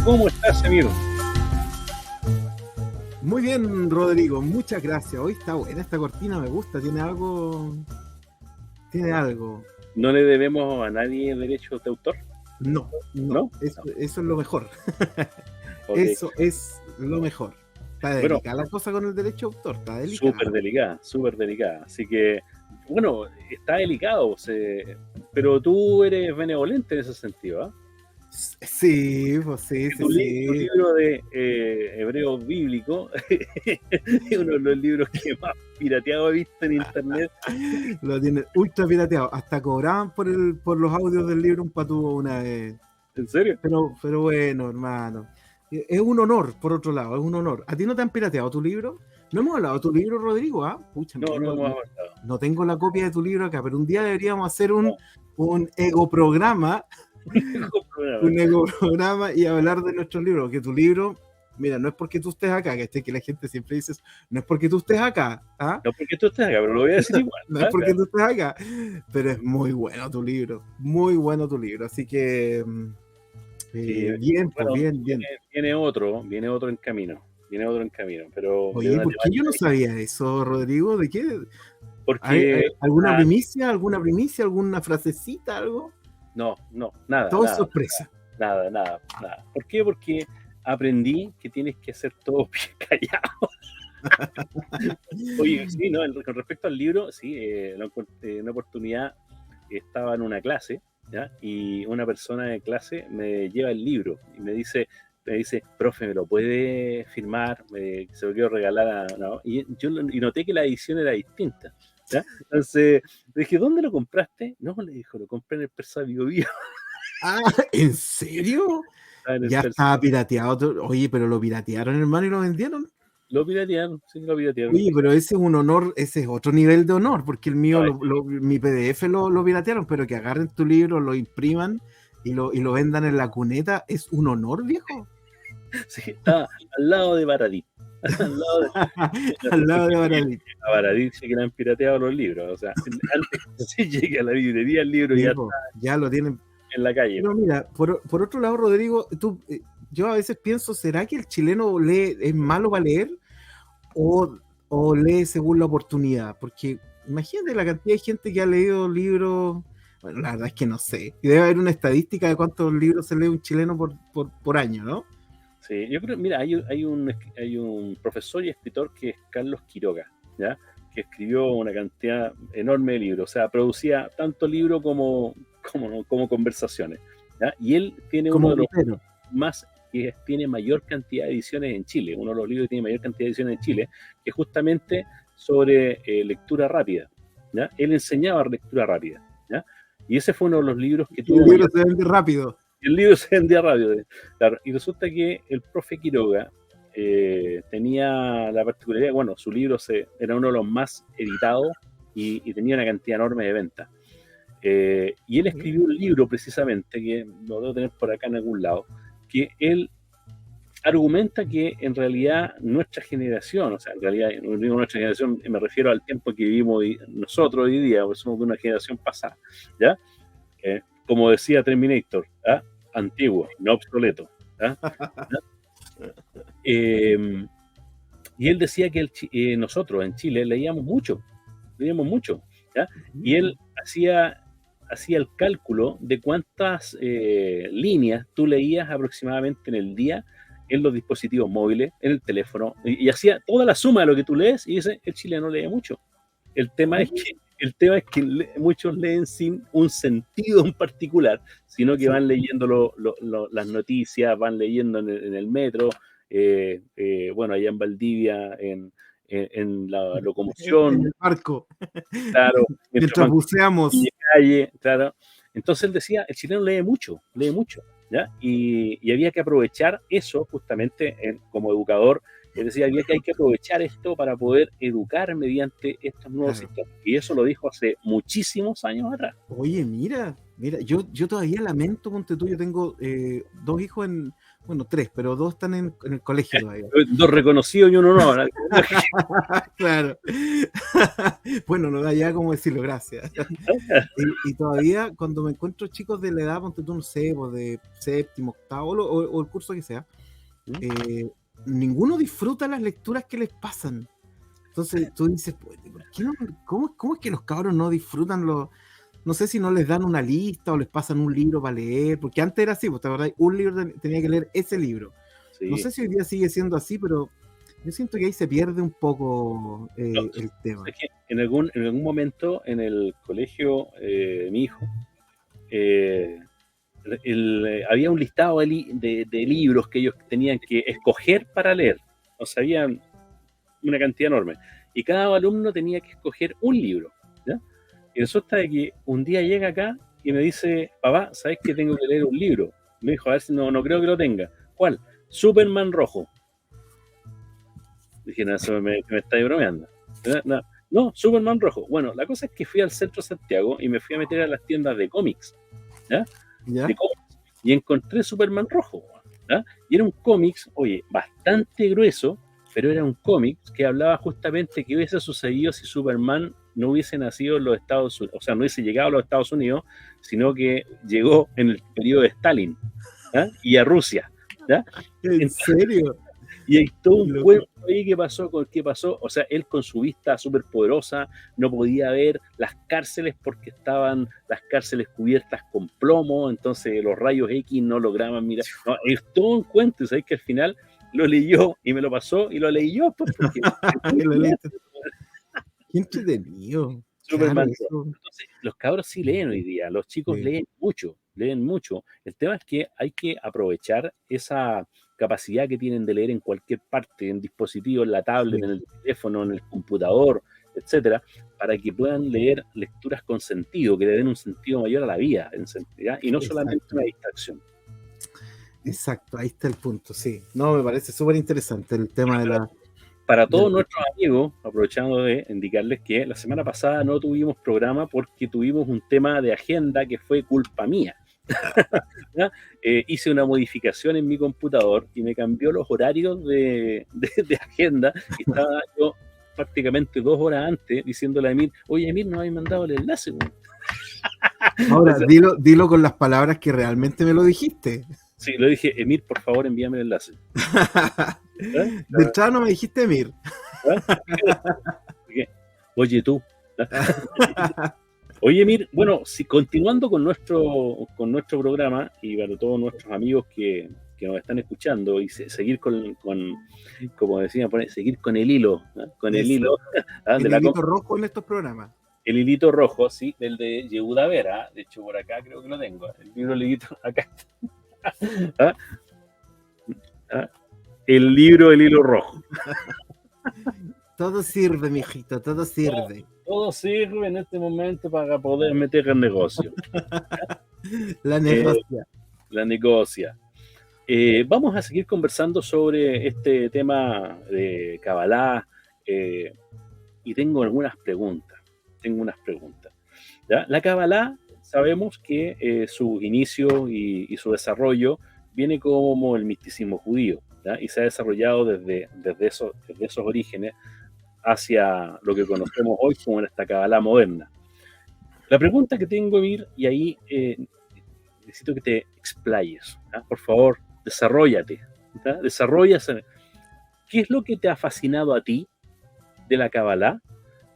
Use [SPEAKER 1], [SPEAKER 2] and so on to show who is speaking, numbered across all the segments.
[SPEAKER 1] ¿Cómo estás, amigo?
[SPEAKER 2] Muy bien, Rodrigo, muchas gracias. Hoy está buena esta cortina, me gusta, tiene algo. Tiene algo.
[SPEAKER 1] ¿No le debemos a nadie derechos de autor?
[SPEAKER 2] No,
[SPEAKER 1] ¿No?
[SPEAKER 2] eso es lo mejor.
[SPEAKER 1] Ok.
[SPEAKER 2] Eso es lo mejor. Está
[SPEAKER 1] Bueno,
[SPEAKER 2] delicada la cosa con el derecho de autor, está
[SPEAKER 1] súper
[SPEAKER 2] delicada.
[SPEAKER 1] delicada. Así que, bueno, está delicado, pero tú eres benevolente en ese sentido, ¿ah?
[SPEAKER 2] Sí, pues sí,
[SPEAKER 1] Que
[SPEAKER 2] sí,
[SPEAKER 1] tu
[SPEAKER 2] sí.
[SPEAKER 1] libro de hebreo bíblico es uno de los libros que más pirateado he visto en internet.
[SPEAKER 2] Lo tienen ultra pirateado. Hasta cobraban por los audios del libro un patúo una vez.
[SPEAKER 1] ¿En serio?
[SPEAKER 2] Pero bueno, hermano. Es un honor, por otro lado, es un honor. ¿A ti no te han pirateado tu libro? No hemos hablado de tu libro, Rodrigo, ¿ah? Pucha,
[SPEAKER 1] No, no hemos avanzado.
[SPEAKER 2] no tengo la copia de tu libro acá, pero un día deberíamos hacer un ego programa, un ego programa y hablar de nuestros libros, que tu libro, mira, no es porque tú estés acá, que la gente siempre dice, no es porque tú estés acá, ¿ah?
[SPEAKER 1] No porque tú estés acá, pero lo voy a decir igual.
[SPEAKER 2] No es porque tú estés acá, pero es muy bueno tu libro, así que bien,
[SPEAKER 1] bueno,
[SPEAKER 2] pues bien.
[SPEAKER 1] Viene otro en camino. Pero de
[SPEAKER 2] Oye,
[SPEAKER 1] una
[SPEAKER 2] ¿por qué yo
[SPEAKER 1] temática
[SPEAKER 2] no
[SPEAKER 1] distinta.
[SPEAKER 2] sabía eso, Rodrigo? ¿De qué? ¿Hay
[SPEAKER 1] Porque
[SPEAKER 2] alguna primicia? ¿Alguna frasecita? ¿Algo?
[SPEAKER 1] no, nada,
[SPEAKER 2] Todo es sorpresa.
[SPEAKER 1] nada. ¿Por qué? Porque aprendí que tienes que hacer todo bien callado. Oye, sí, no, con respecto al libro, sí, una oportunidad estaba en una clase, ¿ya? Y una persona de clase me lleva el libro y me dice, profe, ¿me lo puede firmar? Se lo quiero regalar no. Y noté que la edición era distinta, ¿ya? Entonces le dije, ¿dónde lo compraste? No, le dijo, lo compré en el Persa Bio Bio.
[SPEAKER 2] Ah, ¿en serio? Ya estaba pirateado. Oye, pero lo piratearon, hermano, y lo vendieron.
[SPEAKER 1] Lo piratearon, sí, lo piratearon.
[SPEAKER 2] Oye, pero ese es un honor, ese es otro nivel de honor, porque el mío,
[SPEAKER 1] No,
[SPEAKER 2] mi PDF lo piratearon, pero que agarren tu libro, lo impriman y lo vendan en la cuneta, es un honor, viejo.
[SPEAKER 1] sí, está al lado de Baradit. Al lado
[SPEAKER 2] Al lado de Baradit.
[SPEAKER 1] A Baradit sí que le han pirateado los libros. O sea, antes que se llegue a la librería, el libro ya está
[SPEAKER 2] ya lo tienen
[SPEAKER 1] en la calle.
[SPEAKER 2] Pero mira, por otro lado, Rodrigo, yo a veces pienso, ¿será que el chileno es malo para leer o lee según la oportunidad? Porque imagínate la cantidad de gente que ha leído libros. Bueno, la verdad es que no sé. Y debe haber una estadística de cuántos libros se lee un chileno por año, ¿no?
[SPEAKER 1] Sí, yo creo, mira, hay un profesor y escritor que es Carlos Quiroga, ¿ya? Que escribió una cantidad enorme de libros, o sea, producía tanto libro como conversaciones, ¿ya? Y él tiene uno de los más, que tiene mayor cantidad de ediciones en Chile, uno de los libros que tiene mayor cantidad de ediciones en Chile, que es justamente sobre lectura rápida, ¿ya? Él enseñaba lectura rápida, ¿ya? Y ese fue uno de los libros que tuvo.
[SPEAKER 2] El libro se vende rápido.
[SPEAKER 1] El libro se vendía rápido, claro. Y resulta que el profe Quiroga tenía la particularidad, bueno, su libro era uno de los más editados y tenía una cantidad enorme de ventas. Y él escribió un libro precisamente, que lo debo tener por acá en algún lado, que él argumenta que en realidad nuestra generación, o sea, en realidad no digo nuestra generación, me refiero al tiempo que vivimos nosotros hoy día, porque somos de una generación pasada, ¿ya? Como decía Terminator, ¿ah? Antiguo, no obsoleto, ¿ah? Y él decía que nosotros en Chile leíamos mucho, ¿ya? Y él hacía el cálculo de cuántas líneas tú leías aproximadamente en el día en los dispositivos móviles, en el teléfono, y hacía toda la suma de lo que tú lees y dice, el chileno lee mucho. El tema es que muchos leen sin un sentido en particular, sino que van leyendo las noticias, van leyendo en el metro, bueno, allá en Valdivia, en la locomoción.
[SPEAKER 2] En el barco.
[SPEAKER 1] Claro.
[SPEAKER 2] Mientras buceamos.
[SPEAKER 1] En la calle, claro. Entonces él decía, el chileno lee mucho, ¿ya? Y había que aprovechar eso justamente como educador. Él decía, hay que aprovechar esto para poder educar mediante estos nuevos sistemas. Y eso lo dijo hace muchísimos años atrás.
[SPEAKER 2] Oye, mira, yo todavía lamento, ponte tú, yo tengo dos hijos Bueno, 3, pero 2 están en el colegio todavía.
[SPEAKER 1] 2 reconocidos y uno no.
[SPEAKER 2] Claro. Bueno, no da ya como decirlo, gracias. Y todavía cuando me encuentro chicos de la edad, ponte tú, no sé, pues de séptimo, octavo, o el curso que sea, ninguno disfruta las lecturas que les pasan. Entonces tú dices, pues, ¿por qué no? ¿Cómo es que los cabros no disfrutan los... No sé si no les dan una lista o les pasan un libro para leer, porque antes era así, pues, ¿te acordás? Un libro tenía que leer ese libro.
[SPEAKER 1] Sí.
[SPEAKER 2] No sé si hoy día sigue siendo así, pero yo siento que ahí se pierde un poco el tema.
[SPEAKER 1] Es que en algún momento en el colegio de mi hijo había un listado de libros que ellos tenían que escoger para leer. O sea, había una cantidad enorme. Y cada alumno tenía que escoger un libro, ¿ya? Y resulta de que un día llega acá y me dice, papá, ¿sabes que tengo que leer un libro? Me dijo, a ver si no creo que lo tenga. ¿Cuál? Superman rojo. Dije, no, eso me está bromeando. No, Superman rojo. Bueno, la cosa es que fui al centro de Santiago y me fui a meter a las tiendas de cómics, ¿ya?
[SPEAKER 2] ¿Ya?
[SPEAKER 1] De cómics, y encontré Superman rojo, ¿ya? Y era un cómics, oye, bastante grueso, pero era un cómic que hablaba justamente que hubiese sucedido si Superman no hubiese nacido en los Estados Unidos, o sea, no hubiese llegado a los Estados Unidos, sino que llegó en el periodo de Stalin, ¿ya? Y a Rusia, ¿ya?
[SPEAKER 2] ¿En serio?
[SPEAKER 1] Y hay todo un cuento ahí que pasó, o sea, él con su vista súper poderosa no podía ver las cárceles porque estaban las cárceles cubiertas con plomo, entonces los rayos X no lograban mirar. No, es todo un cuento, y sabes que al final lo leyó y me lo pasó y lo leí yo, pues, porque
[SPEAKER 2] qué entretenido.
[SPEAKER 1] Superman.
[SPEAKER 2] Claro,
[SPEAKER 1] Entonces, los cabros sí leen hoy día, los chicos leen mucho. El tema es que hay que aprovechar esa capacidad que tienen de leer en cualquier parte, en dispositivos, en la tablet, en el teléfono, en el computador, etcétera, para que puedan leer lecturas con sentido, que le den un sentido mayor a la vida, ¿ya? Y no solamente una distracción.
[SPEAKER 2] Exacto, ahí está el punto, sí. No, me parece súper interesante el tema de la...
[SPEAKER 1] Para todos nuestros amigos, aprovechando de indicarles que la semana pasada no tuvimos programa porque tuvimos un tema de agenda que fue culpa mía. Hice una modificación en mi computador y me cambió los horarios de agenda, y estaba yo prácticamente 2 horas antes diciéndole a Emir, oye Emir, no habéis mandado el enlace.
[SPEAKER 2] Ahora, dilo con las palabras que realmente me lo dijiste.
[SPEAKER 1] Sí, lo dije, Emir, por favor, envíame el enlace.
[SPEAKER 2] De entrada no me dijiste Emir.
[SPEAKER 1] Oye tú. Oye, Emir, bueno, si continuando con nuestro programa, y para todos nuestros amigos que nos están escuchando, y seguir con como decían, seguir con el hilo, ¿no? Con el hilo.
[SPEAKER 2] El hilito rojo en estos programas.
[SPEAKER 1] El hilito rojo, sí, del de Yehuda Vera, de hecho por acá creo que lo tengo, el libro hilito, acá está. El libro del hilo rojo.
[SPEAKER 2] Todo sirve, mijito, todo sirve.
[SPEAKER 1] Todo sirve en este momento para poder meter el negocio.
[SPEAKER 2] La negocia.
[SPEAKER 1] La negocia. Vamos a seguir conversando sobre este tema de Kabbalah, y tengo algunas preguntas. ¿Ya? La Kabbalah, sabemos que su inicio y su desarrollo viene como el misticismo judío, ¿ya? Y se ha desarrollado desde esos orígenes hacia lo que conocemos hoy como esta Kabbalah moderna. La pregunta que tengo, Emir, y ahí necesito que te explayes, ¿ya? Por favor, desarróllate, ¿ya? Desarrollase. ¿Qué es lo que te ha fascinado a ti de la Kabbalah?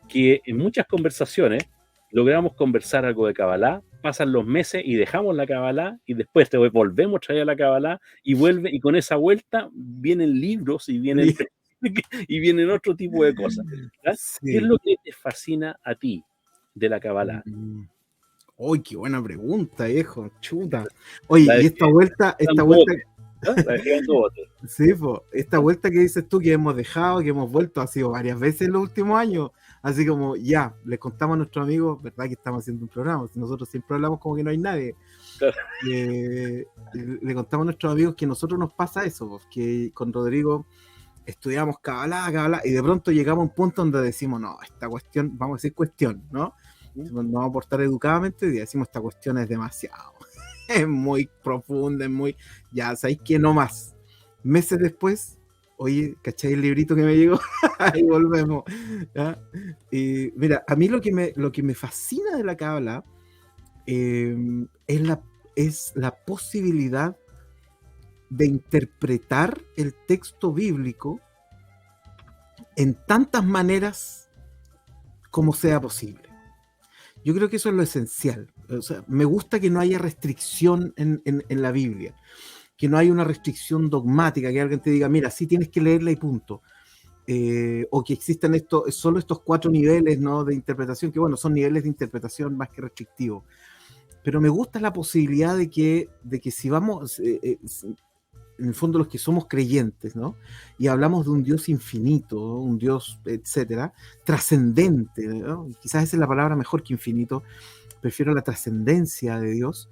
[SPEAKER 1] Que en muchas conversaciones logramos conversar algo de Kabbalah, pasan los meses y dejamos la Kabbalah, y después volvemos a traer a la Kabbalah y vuelve, y con esa vuelta vienen libros y vienen otro tipo de cosas. Sí. ¿Qué es lo que te fascina a ti de la Kabbalah?
[SPEAKER 2] ¡Uy, qué buena pregunta, viejo! Chuta. Oye, y esta vuelta... Sí, po, esta vuelta que dices tú que hemos dejado, que hemos vuelto, ha sido varias veces en los últimos años. Así como, ya, les contamos a nuestros amigos, ¿verdad? Que estamos haciendo un programa. Nosotros siempre hablamos como que no hay nadie. Claro. Le contamos a nuestros amigos que a nosotros nos pasa eso, que con Rodrigo estudiamos Kabbalah, y de pronto llegamos a un punto donde decimos, no, esta cuestión, vamos a decir cuestión, ¿no? Nos vamos a portar educadamente y decimos, esta cuestión es demasiado. es muy profunda, es muy, ya, ¿sabéis qué? No más. Meses después, oye, ¿cachai el librito que me llegó? Ahí volvemos. ¿Ya? Y mira, a mí lo que me fascina de la Cábala es la posibilidad de interpretar el texto bíblico en tantas maneras como sea posible. Yo creo que eso es lo esencial. O sea, me gusta que no haya restricción en la Biblia, que no haya una restricción dogmática, que alguien te diga, mira, sí tienes que leerla y punto. O que existan solo estos 4 niveles, ¿no?, de interpretación, que bueno, son niveles de interpretación más que restrictivos. Pero me gusta la posibilidad de que si vamos, en el fondo los que somos creyentes, ¿no?, y hablamos de un Dios infinito, un Dios, etcétera, trascendente, ¿no?, quizás esa es la palabra mejor que infinito, prefiero la trascendencia de Dios.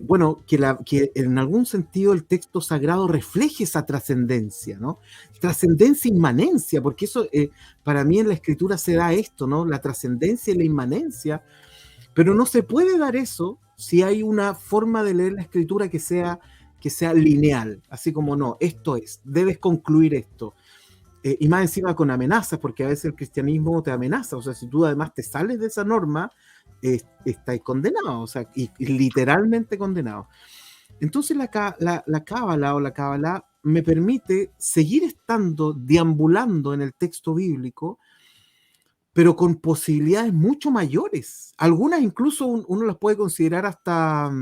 [SPEAKER 2] Bueno, que en algún sentido el texto sagrado refleje esa trascendencia, ¿no? Trascendencia, inmanencia, porque eso, para mí en la escritura se da esto, ¿no? La trascendencia y la inmanencia, pero no se puede dar eso si hay una forma de leer la escritura que sea lineal, así como no, esto es, debes concluir esto. Y más encima con amenazas, porque a veces el cristianismo te amenaza, o sea, si tú además te sales de esa norma, estáis condenados, o sea, y literalmente condenados. Entonces la cábala o la cábala me permite seguir estando, deambulando en el texto bíblico, pero con posibilidades mucho mayores. Algunas incluso uno las puede considerar hasta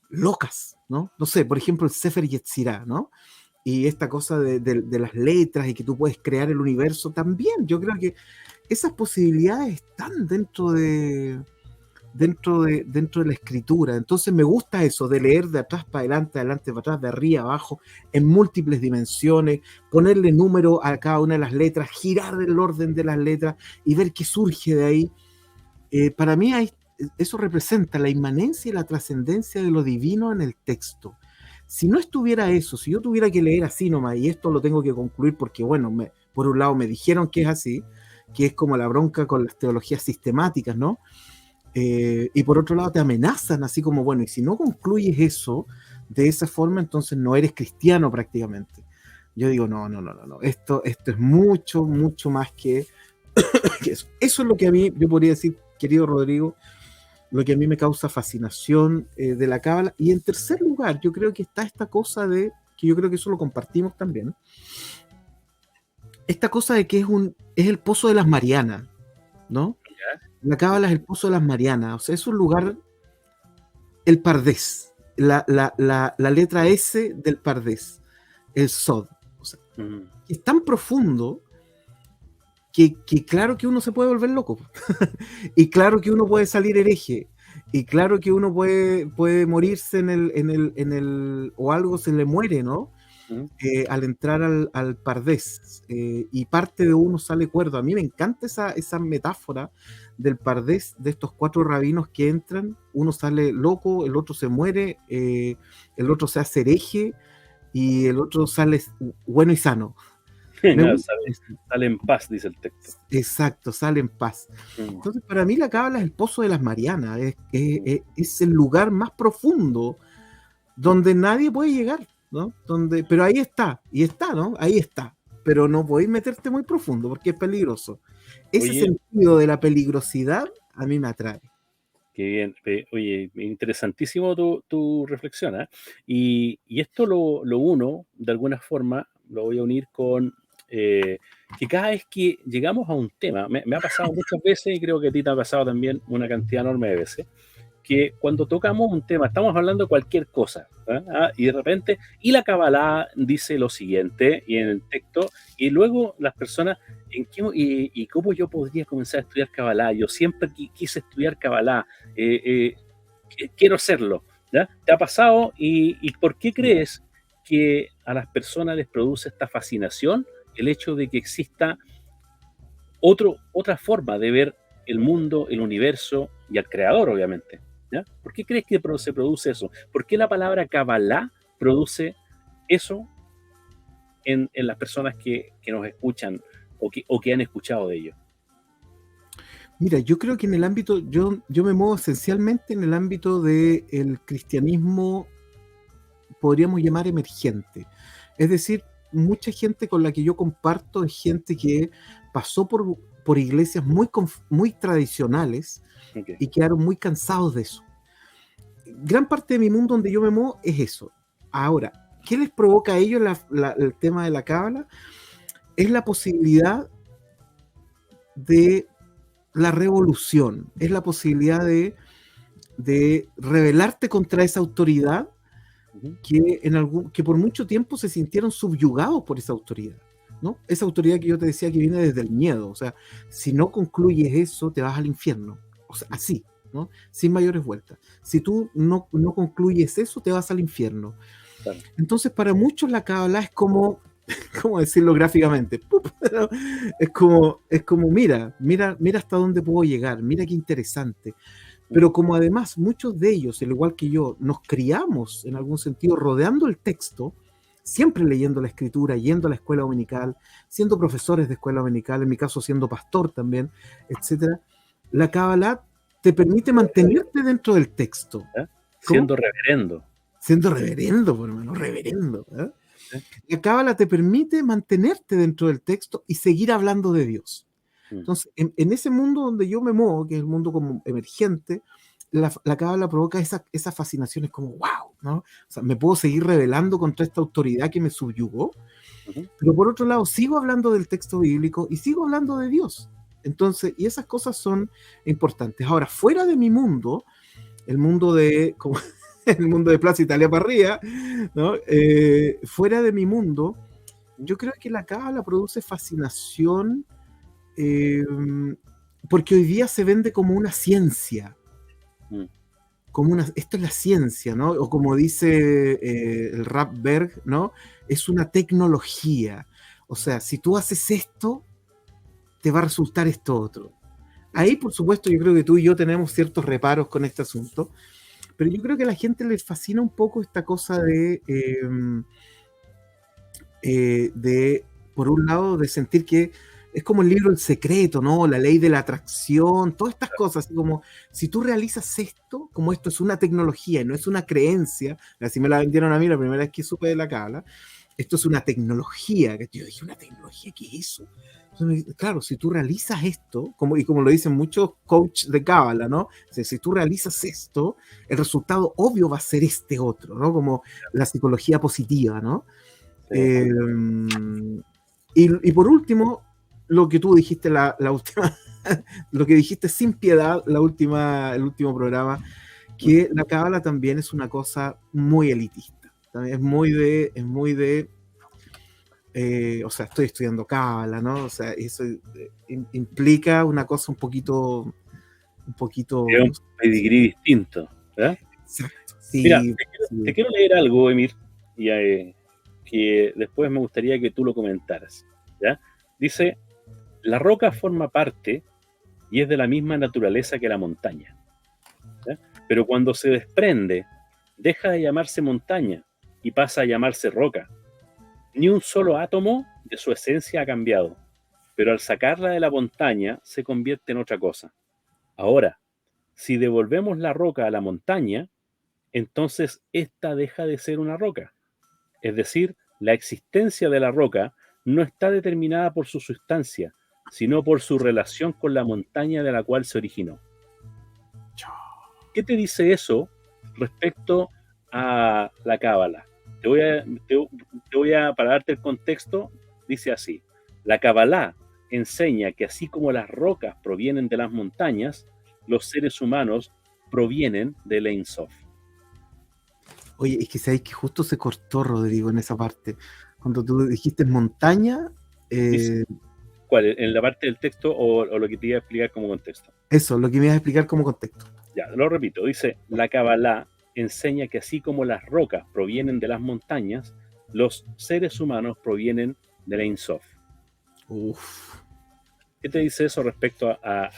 [SPEAKER 2] locas, ¿no? No sé, por ejemplo, el Sefer Yetzirah, ¿no? Y esta cosa de las letras y que tú puedes crear el universo también. Yo creo que esas posibilidades están dentro de la escritura. Entonces me gusta eso, de leer de atrás para adelante, adelante para atrás, de arriba abajo, en múltiples dimensiones, ponerle número a cada una de las letras, girar el orden de las letras y ver qué surge de ahí. Para mí eso representa la inmanencia y la trascendencia de lo divino en el texto. Si no estuviera eso, si yo tuviera que leer así nomás, y esto lo tengo que concluir porque, bueno, por un lado me dijeron que es así, que es como la bronca con las teologías sistemáticas, ¿no? Y por otro lado te amenazan, así como, bueno, y si no concluyes eso de esa forma, entonces no eres cristiano prácticamente. Yo digo, no, esto es mucho, mucho más que eso. Eso es lo que a mí, yo podría decir, querido Rodrigo, lo que a mí me causa fascinación de la cábala. Y en tercer lugar, yo creo que está esta cosa que yo creo que eso lo compartimos también, esta cosa de que es el pozo de las Marianas, ¿no? La cábala es el pozo de las Marianas, o sea, es un lugar, el Pardés, la letra S del Pardés, el Sod, o sea, es tan profundo que claro que uno se puede volver loco, y claro que uno puede salir hereje, y claro que uno puede morirse en el o algo se le muere, ¿no? Al entrar al Pardés, y parte de uno sale cuerdo. A mí me encanta esa metáfora del Pardés, de estos 4 rabinos que entran, uno sale loco, el otro se muere, el otro se hace hereje y el otro sale bueno y sano.
[SPEAKER 1] No, sale en paz, dice el texto.
[SPEAKER 2] Exacto, sale en paz. Entonces, para mí la cábala es el pozo de las Marianas, es el lugar más profundo donde nadie puede llegar, ¿no? Pero ahí está, ¿no? Ahí está. Pero no podéis meterte muy profundo porque es peligroso. Ese sentido de la peligrosidad a mí me atrae.
[SPEAKER 1] Qué bien. Oye, interesantísimo tu reflexión, ¿eh? Y esto lo uno, de alguna forma, lo voy a unir con que cada vez que llegamos a un tema, me ha pasado muchas veces y creo que a ti te ha pasado también una cantidad enorme de veces, que cuando tocamos un tema, estamos hablando de cualquier cosa, y de repente, y la Kabbalah dice lo siguiente, y en el texto, y luego las personas, ¿y cómo yo podría comenzar a estudiar Kabbalah? Yo siempre quise estudiar Kabbalah, quiero hacerlo, ¿ya? ¿Te ha pasado? ¿Y por qué crees que a las personas les produce esta fascinación el hecho de que exista otra forma de ver el mundo, el universo y al creador, obviamente? ¿Ya? ¿Por qué crees que se produce eso? ¿Por qué la palabra Kabbalah produce eso en las personas que nos escuchan o que han escuchado de ello?
[SPEAKER 2] Mira, yo creo que en el ámbito, yo me muevo esencialmente en el ámbito del cristianismo, podríamos llamar emergente. Es decir, mucha gente con la que yo comparto es gente que pasó por iglesias muy tradicionales
[SPEAKER 1] Okay.
[SPEAKER 2] y quedaron muy cansados de eso. Gran parte de mi mundo donde yo me muevo es eso. Ahora, ¿qué les provoca a ellos el tema de la cábala? Es la posibilidad de la revolución, es la posibilidad de rebelarte contra esa autoridad que por mucho tiempo se sintieron subyugados por esa autoridad, ¿no? Esa autoridad que yo te decía que viene desde el miedo, o sea, si no concluyes eso, te vas al infierno, o sea, así, ¿no? Sin mayores vueltas. Si tú no concluyes eso, te vas al infierno.
[SPEAKER 1] Claro.
[SPEAKER 2] Entonces, para muchos la Kabbalah es como, ¿cómo decirlo gráficamente? Es como mira hasta dónde puedo llegar, mira qué interesante. Pero como además muchos de ellos, al igual que yo, nos criamos en algún sentido rodeando el texto, siempre leyendo la escritura, yendo a la escuela dominical, siendo profesores de escuela dominical, en mi caso siendo pastor también, etcétera, la Kabbalah te permite mantenerte dentro del texto.
[SPEAKER 1] ¿Eh? Siendo reverendo.
[SPEAKER 2] Siendo reverendo, por hermano, reverendo. ¿Eh?
[SPEAKER 1] ¿Sí?
[SPEAKER 2] La Kabbalah te permite mantenerte dentro del texto y seguir hablando de Dios. Entonces, en ese mundo donde yo me muevo, que es el mundo como emergente, la Cábala provoca esas fascinaciones como wow, ¿no? O sea, me puedo seguir rebelando contra esta autoridad que me subyugó, pero por otro lado sigo hablando del texto bíblico y sigo hablando de Dios. Entonces, y esas cosas son importantes. Ahora, fuera de mi mundo, el mundo de como el mundo de Plaza Italia para arriba, ¿no? Fuera de mi mundo, yo creo que la Cábala produce fascinación porque hoy día se vende como una ciencia, esto es la ciencia, ¿no? O como dice el Rap Berg, ¿no? Es una tecnología. O sea, si tú haces esto, te va a resultar esto otro. Ahí, por supuesto, yo creo que tú y yo tenemos ciertos reparos con este asunto, pero yo creo que a la gente le fascina un poco esta cosa de por un lado, de sentir que es como el libro El Secreto, ¿no? La ley de la atracción, todas estas cosas, así como si tú realizas esto, como esto es una tecnología y no es una creencia, así me la vendieron a mí la primera vez que supe de la Cábala, esto es una tecnología, que yo dije, ¿una tecnología? ¿Qué es eso? Entonces, claro, si tú realizas esto, como lo dicen muchos coaches de Cábala, ¿no? O sea, si tú realizas esto, el resultado obvio va a ser este otro, ¿no? Como la psicología positiva, ¿no? Sí. Y por último, lo que tú dijiste la última, lo que dijiste sin piedad, el último programa, que la Cábala también es una cosa muy elitista. También es muy de o sea, estoy estudiando Cábala, ¿no? O sea, eso implica una cosa un poquito
[SPEAKER 1] es un pedigrí distinto, ¿verdad?
[SPEAKER 2] Exacto. Sí,
[SPEAKER 1] mira, te quiero leer algo, Emir, y que después me gustaría que tú lo comentaras, ¿ya? Dice: la roca forma parte y es de la misma naturaleza que la montaña, ¿ya? Pero cuando se desprende, deja de llamarse montaña y pasa a llamarse roca. Ni un solo átomo de su esencia ha cambiado, pero al sacarla de la montaña se convierte en otra cosa. Ahora, si devolvemos la roca a la montaña, entonces esta deja de ser una roca. Es decir, la existencia de la roca no está determinada por su sustancia, sino por su relación con la montaña de la cual se originó. ¿Qué te dice eso respecto a la Cábala? Para darte el contexto, dice así: la Cábala enseña que así como las rocas provienen de las montañas, los seres humanos provienen del Ein Sof.
[SPEAKER 2] Oye, es que sabéis que justo se cortó, Rodrigo, en esa parte. Cuando tú dijiste montaña...
[SPEAKER 1] ¿Cuál? ¿En la parte del texto o lo que te iba a explicar como contexto?
[SPEAKER 2] Eso, lo que me ibas a explicar como contexto.
[SPEAKER 1] Ya, lo repito. Dice: la Cábala enseña que así como las rocas provienen de las montañas, los seres humanos provienen del Ein Sof. ¿Qué te dice eso respecto a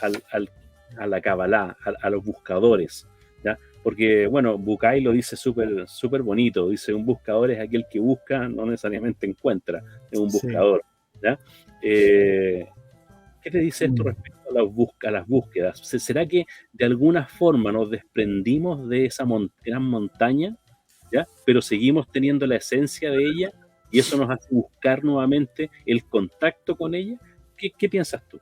[SPEAKER 1] la Cábala, a los buscadores? ¿Ya? Porque, bueno, Bucay lo dice súper bonito. Dice: un buscador es aquel que busca, no necesariamente encuentra, es un buscador. ¿Ya? ¿Qué te dice esto respecto a las búsquedas. ¿Será que de alguna forma nos desprendimos de esa gran montaña, ¿ya? Pero seguimos teniendo la esencia de ella y eso nos hace buscar nuevamente el contacto con ella? ¿Qué piensas tú?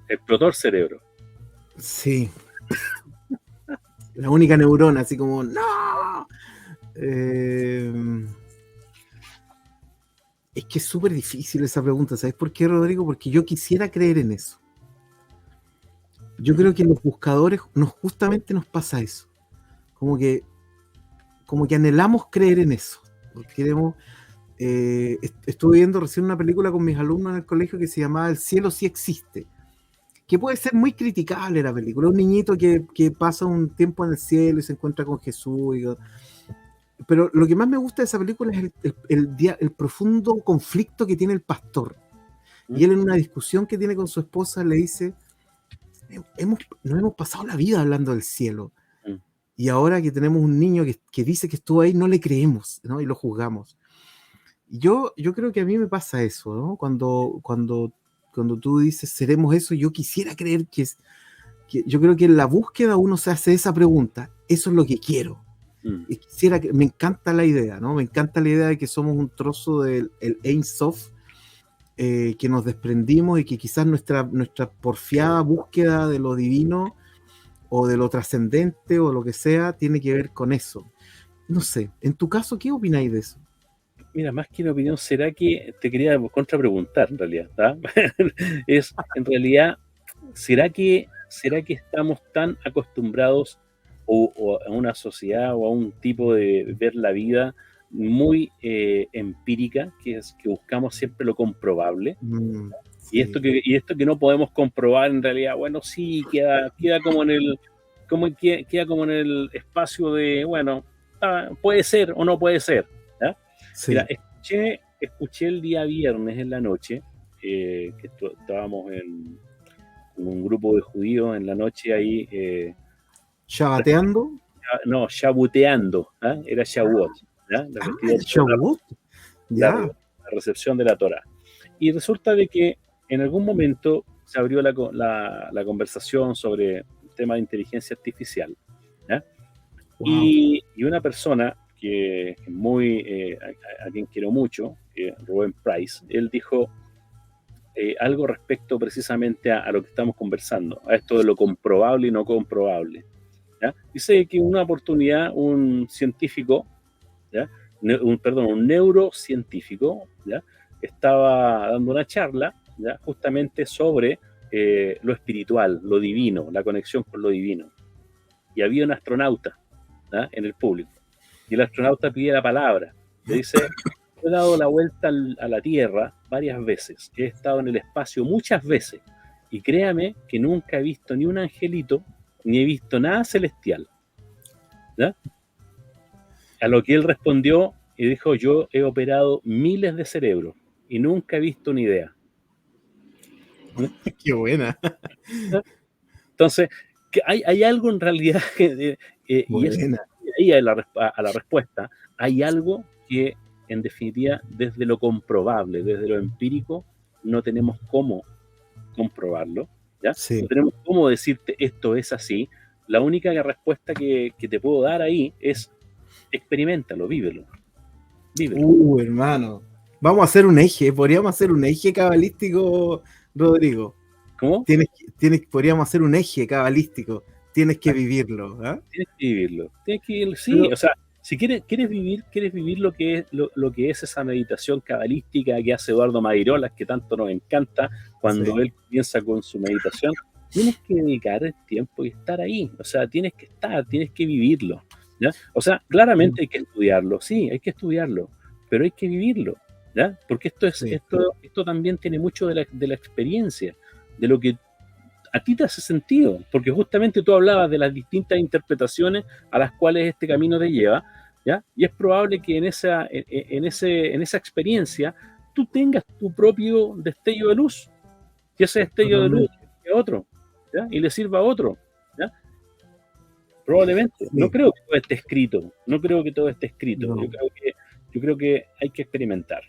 [SPEAKER 1] Explotó el cerebro.
[SPEAKER 2] Sí. La única neurona, así como, ¡no! Es que es súper difícil esa pregunta. ¿Sabes por qué, Rodrigo? Porque yo quisiera creer en eso. Yo creo que en los buscadores justamente nos pasa eso. Como que anhelamos creer en eso. Queremos. Estuve viendo recién una película con mis alumnos en el colegio que se llamaba El cielo sí existe, que puede ser muy criticable la película. Un niñito que pasa un tiempo en el cielo y se encuentra con Jesús. Pero lo que más me gusta de esa película es el profundo conflicto que tiene el pastor. Y él, en una discusión que tiene con su esposa, le dice: nos hemos pasado la vida hablando del cielo. Y ahora que tenemos un niño que dice que estuvo ahí, no le creemos, ¿no? Y lo juzgamos. Yo creo que a mí me pasa eso, ¿no? Cuando tú dices seremos eso, yo quisiera creer que yo creo que en la búsqueda uno se hace esa pregunta: eso es lo que quiero. Y me encanta la idea, ¿no? Me encanta la idea de que somos un trozo del Ein Sof, que nos desprendimos y que quizás nuestra porfiada búsqueda de lo divino o de lo trascendente o lo que sea tiene que ver con eso. No sé, en tu caso, ¿qué opináis de eso?
[SPEAKER 1] Mira, más que una opinión, será que te quería contrapreguntar en realidad, ¿tá? En realidad, ¿será que estamos tan acostumbrados a una sociedad o a un tipo de ver la vida muy empírica, que buscamos siempre lo comprobable? Sí. Y esto que no podemos comprobar en realidad, bueno, sí, queda como queda como en el espacio de, bueno, puede ser o no puede ser, ¿ya? Sí. Mira, escuché el día viernes en la noche, que estábamos en un grupo de judíos en la noche ahí.
[SPEAKER 2] ¿Shabateando?
[SPEAKER 1] No, shabuteando, ¿eh? Era Shavuot, ¿ya?
[SPEAKER 2] Shavuot.
[SPEAKER 1] La recepción de la Torá. Y resulta de que en algún momento se abrió la conversación sobre el tema de inteligencia artificial, ¿ya? Wow. Y una persona que a quien quiero mucho, Rubén Price, él dijo algo respecto precisamente a lo que estamos conversando, a esto de lo comprobable y no comprobable, ¿ya? Dice que una oportunidad un científico, ¿ya? Un neurocientífico, ¿ya? Estaba dando una charla, ¿ya? Justamente sobre lo espiritual, lo divino, la conexión con lo divino. Y había un astronauta, ¿ya? En el público. Y el astronauta pide la palabra. Le dice: he dado la vuelta a la Tierra varias veces, he estado en el espacio muchas veces, y créame que nunca he visto ni un angelito, ni he visto nada celestial, ¿ya? A lo que él respondió y dijo: yo he operado miles de cerebros y nunca he visto una idea.
[SPEAKER 2] Qué buena.
[SPEAKER 1] Entonces, que hay algo en realidad que, y es ahí a la respuesta, hay algo que en definitiva desde lo comprobable, desde lo empírico, no tenemos cómo comprobarlo, ¿ya? Sí. No tenemos cómo decirte esto es así. La única respuesta que te puedo dar ahí es: experiméntalo, vívelo.
[SPEAKER 2] Hermano, vamos a hacer un eje, podríamos hacer un eje cabalístico, Rodrigo.
[SPEAKER 1] ¿Cómo?
[SPEAKER 2] Podríamos hacer un eje cabalístico. Tienes que vivirlo, ¿eh?
[SPEAKER 1] Tienes que vivirlo. Sí. Pero, o sea, si quieres vivir lo que es esa meditación cabalística que hace Eduardo Madirolas, que tanto nos encanta cuando él comienza con su meditación, tienes que dedicar el tiempo y estar ahí. O sea, tienes que vivirlo, ¿ya? O sea, claramente hay que estudiarlo, sí, hay que estudiarlo, pero hay que vivirlo, ¿ya? Porque esto también tiene mucho de la experiencia, de lo que a ti te hace sentido, porque justamente tú hablabas de las distintas interpretaciones a las cuales este camino te lleva, ¿ya? Y es probable que en esa experiencia tú tengas tu propio destello de luz, que ese destello de luz es otro, ¿ya? Y le sirva a otro, ¿ya? Probablemente. Sí. No creo que todo esté escrito. No. Yo creo que hay que experimentar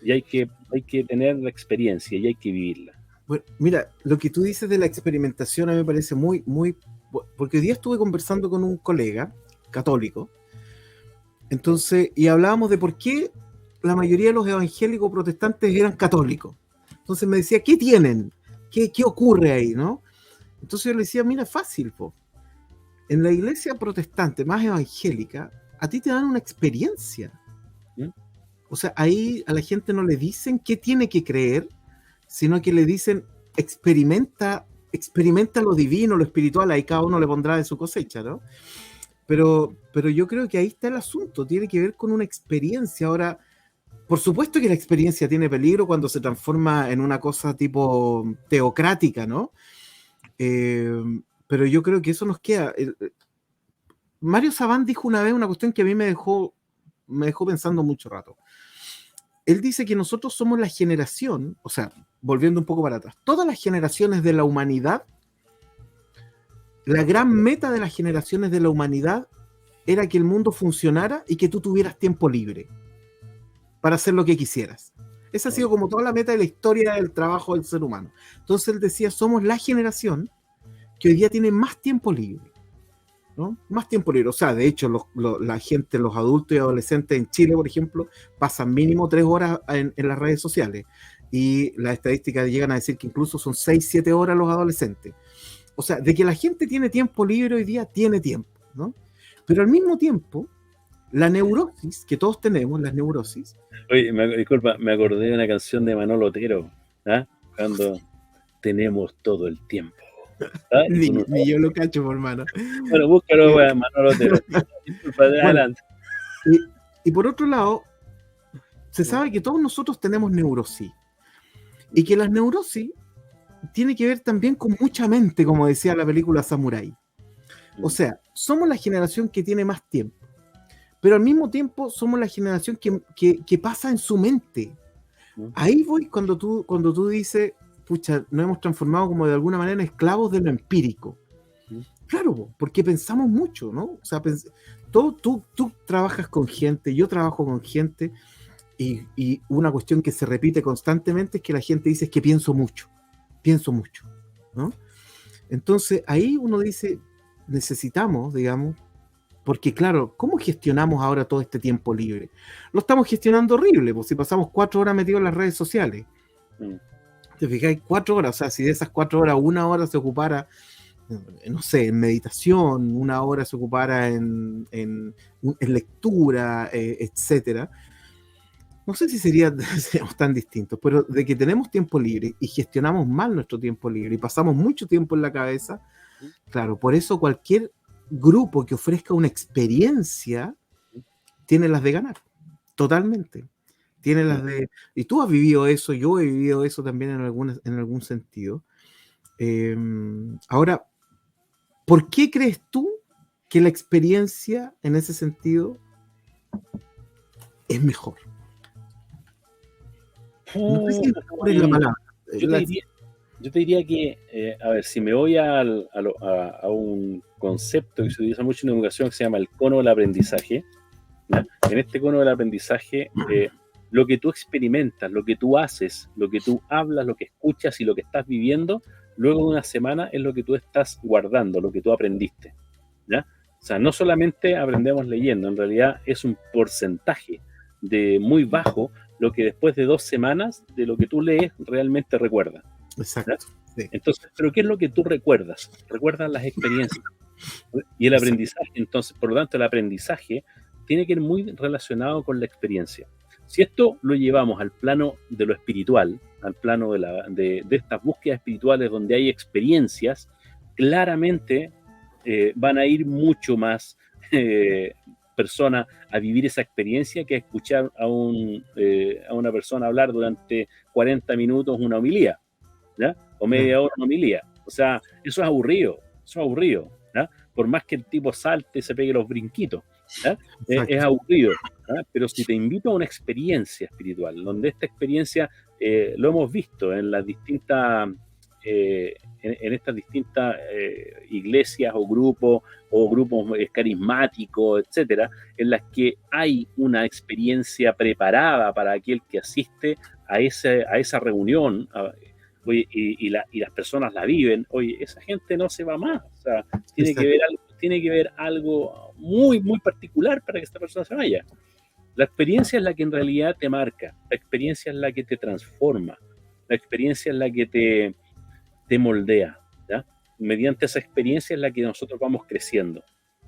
[SPEAKER 1] y hay que hay que tener la experiencia y hay que vivirla.
[SPEAKER 2] Bueno, mira, lo que tú dices de la experimentación a mí me parece muy, muy... Porque hoy día estuve conversando con un colega católico, entonces, y hablábamos de por qué la mayoría de los evangélicos protestantes eran católicos. Entonces me decía, ¿qué tienen? ¿Qué ocurre ahí, no? Entonces yo le decía, mira, fácil, po. En la iglesia protestante más evangélica, a ti te dan una experiencia.
[SPEAKER 1] ¿Mm?
[SPEAKER 2] O sea, ahí a la gente no le dicen qué tiene que creer, sino que le dicen, experimenta lo divino, lo espiritual, ahí cada uno le pondrá de su cosecha, ¿no? Pero yo creo que ahí está el asunto, tiene que ver con una experiencia. Ahora, por supuesto que la experiencia tiene peligro cuando se transforma en una cosa tipo teocrática, ¿no? Pero yo creo que eso nos queda. Mario Sabán dijo una vez una cuestión que a mí me dejó pensando mucho rato. Él dice que nosotros somos la generación, o sea, volviendo un poco para atrás, todas las generaciones de la humanidad, la gran meta de las generaciones de la humanidad era que el mundo funcionara y que tú tuvieras tiempo libre para hacer lo que quisieras. Esa ha sido como toda la meta de la historia del trabajo del ser humano. Entonces él decía, somos la generación que hoy día tiene más tiempo libre, ¿no? Más tiempo libre. O sea, de hecho, la gente, los adultos y adolescentes en Chile, por ejemplo, pasan mínimo 3 horas en las redes sociales. Y las estadísticas llegan a decir que incluso son 6, 7 horas los adolescentes. O sea, de que la gente tiene tiempo libre hoy día, tiene tiempo, ¿no? Pero al mismo tiempo, la neurosis que todos tenemos, las neurosis...
[SPEAKER 1] Oye, disculpa, me acordé de una canción de Manolo Otero, ¿ah? Cuando tenemos todo el tiempo. ¿Ah?
[SPEAKER 2] Ni yo lo cacho, por hermano.
[SPEAKER 1] Bueno, búscalo, Manolo Otero. Disculpa, adelante.
[SPEAKER 2] Bueno, y por otro lado, se sabe que todos nosotros tenemos neurosis. Y que las neurosis tiene que ver también con mucha mente, como decía la película Samurai. O sea, somos la generación que tiene más tiempo, pero al mismo tiempo somos la generación que pasa en su mente. Ahí voy cuando tú dices, pucha, nos hemos transformado como de alguna manera en esclavos de lo empírico. Claro, porque pensamos mucho, ¿no? O sea, tú trabajas con gente, yo trabajo con gente, y una cuestión que se repite constantemente es que la gente dice que pienso mucho, ¿no? Entonces ahí uno dice, necesitamos, digamos, porque claro, ¿cómo gestionamos ahora todo este tiempo libre? Lo estamos gestionando horrible, pues si pasamos 4 horas metidos en las redes sociales. Te fijáis, 4 horas, o sea, si de esas 4 horas, 1 hora se ocupara, no sé, en meditación, 1 hora se ocupara en lectura, etcétera. No sé si seríamos tan distintos, pero de que tenemos tiempo libre y gestionamos mal nuestro tiempo libre y pasamos mucho tiempo en la cabeza, claro, por eso cualquier grupo que ofrezca una experiencia tiene las de ganar, totalmente. Tiene las de... Y tú has vivido eso, yo he vivido eso también en algún sentido. Ahora, ¿por qué crees tú que la experiencia en ese sentido es mejor? No sé si mejor es la palabra.
[SPEAKER 1] Yo te diría que, a ver, si me voy a un concepto que se utiliza mucho en educación que se llama el cono del aprendizaje, ¿no? En este cono del aprendizaje, lo que tú experimentas, lo que tú haces, lo que tú hablas, lo que escuchas y lo que estás viviendo, luego de una semana es lo que tú estás guardando, lo que tú aprendiste, ¿ya? O sea, no solamente aprendemos leyendo, en realidad es un porcentaje de muy bajo lo que después de 2 semanas de lo que tú lees realmente recuerdas.
[SPEAKER 2] Exacto. Sí.
[SPEAKER 1] Entonces, ¿pero qué es lo que tú recuerdas? Recuerdas las experiencias. Y el aprendizaje, entonces, por lo tanto, el aprendizaje tiene que ir muy relacionado con la experiencia. Si esto lo llevamos al plano de lo espiritual, al plano de estas búsquedas espirituales donde hay experiencias, claramente van a ir mucho más personas a vivir esa experiencia que a escuchar a una persona hablar durante 40 minutos una homilía, ¿ya? O media hora una homilía. O sea, eso es aburrido, ¿ya? Por más que el tipo salte y se pegue los brinquitos, ¿ya? Es aburrido, ¿ya? Pero si te invito a una experiencia espiritual, donde esta experiencia lo hemos visto en las distintas en estas distintas iglesias o grupos carismáticos, etcétera, en las que hay una experiencia preparada para aquel que asiste a esa reunión, oye, y las personas la viven, oye, esa gente no se va más. O sea, tiene que ver algo muy, muy particular para que esta persona se vaya. La experiencia es la que en realidad te marca, la experiencia es la que te transforma, la experiencia es la que te moldea, ¿ya? Mediante esa experiencia es la que nosotros vamos creciendo,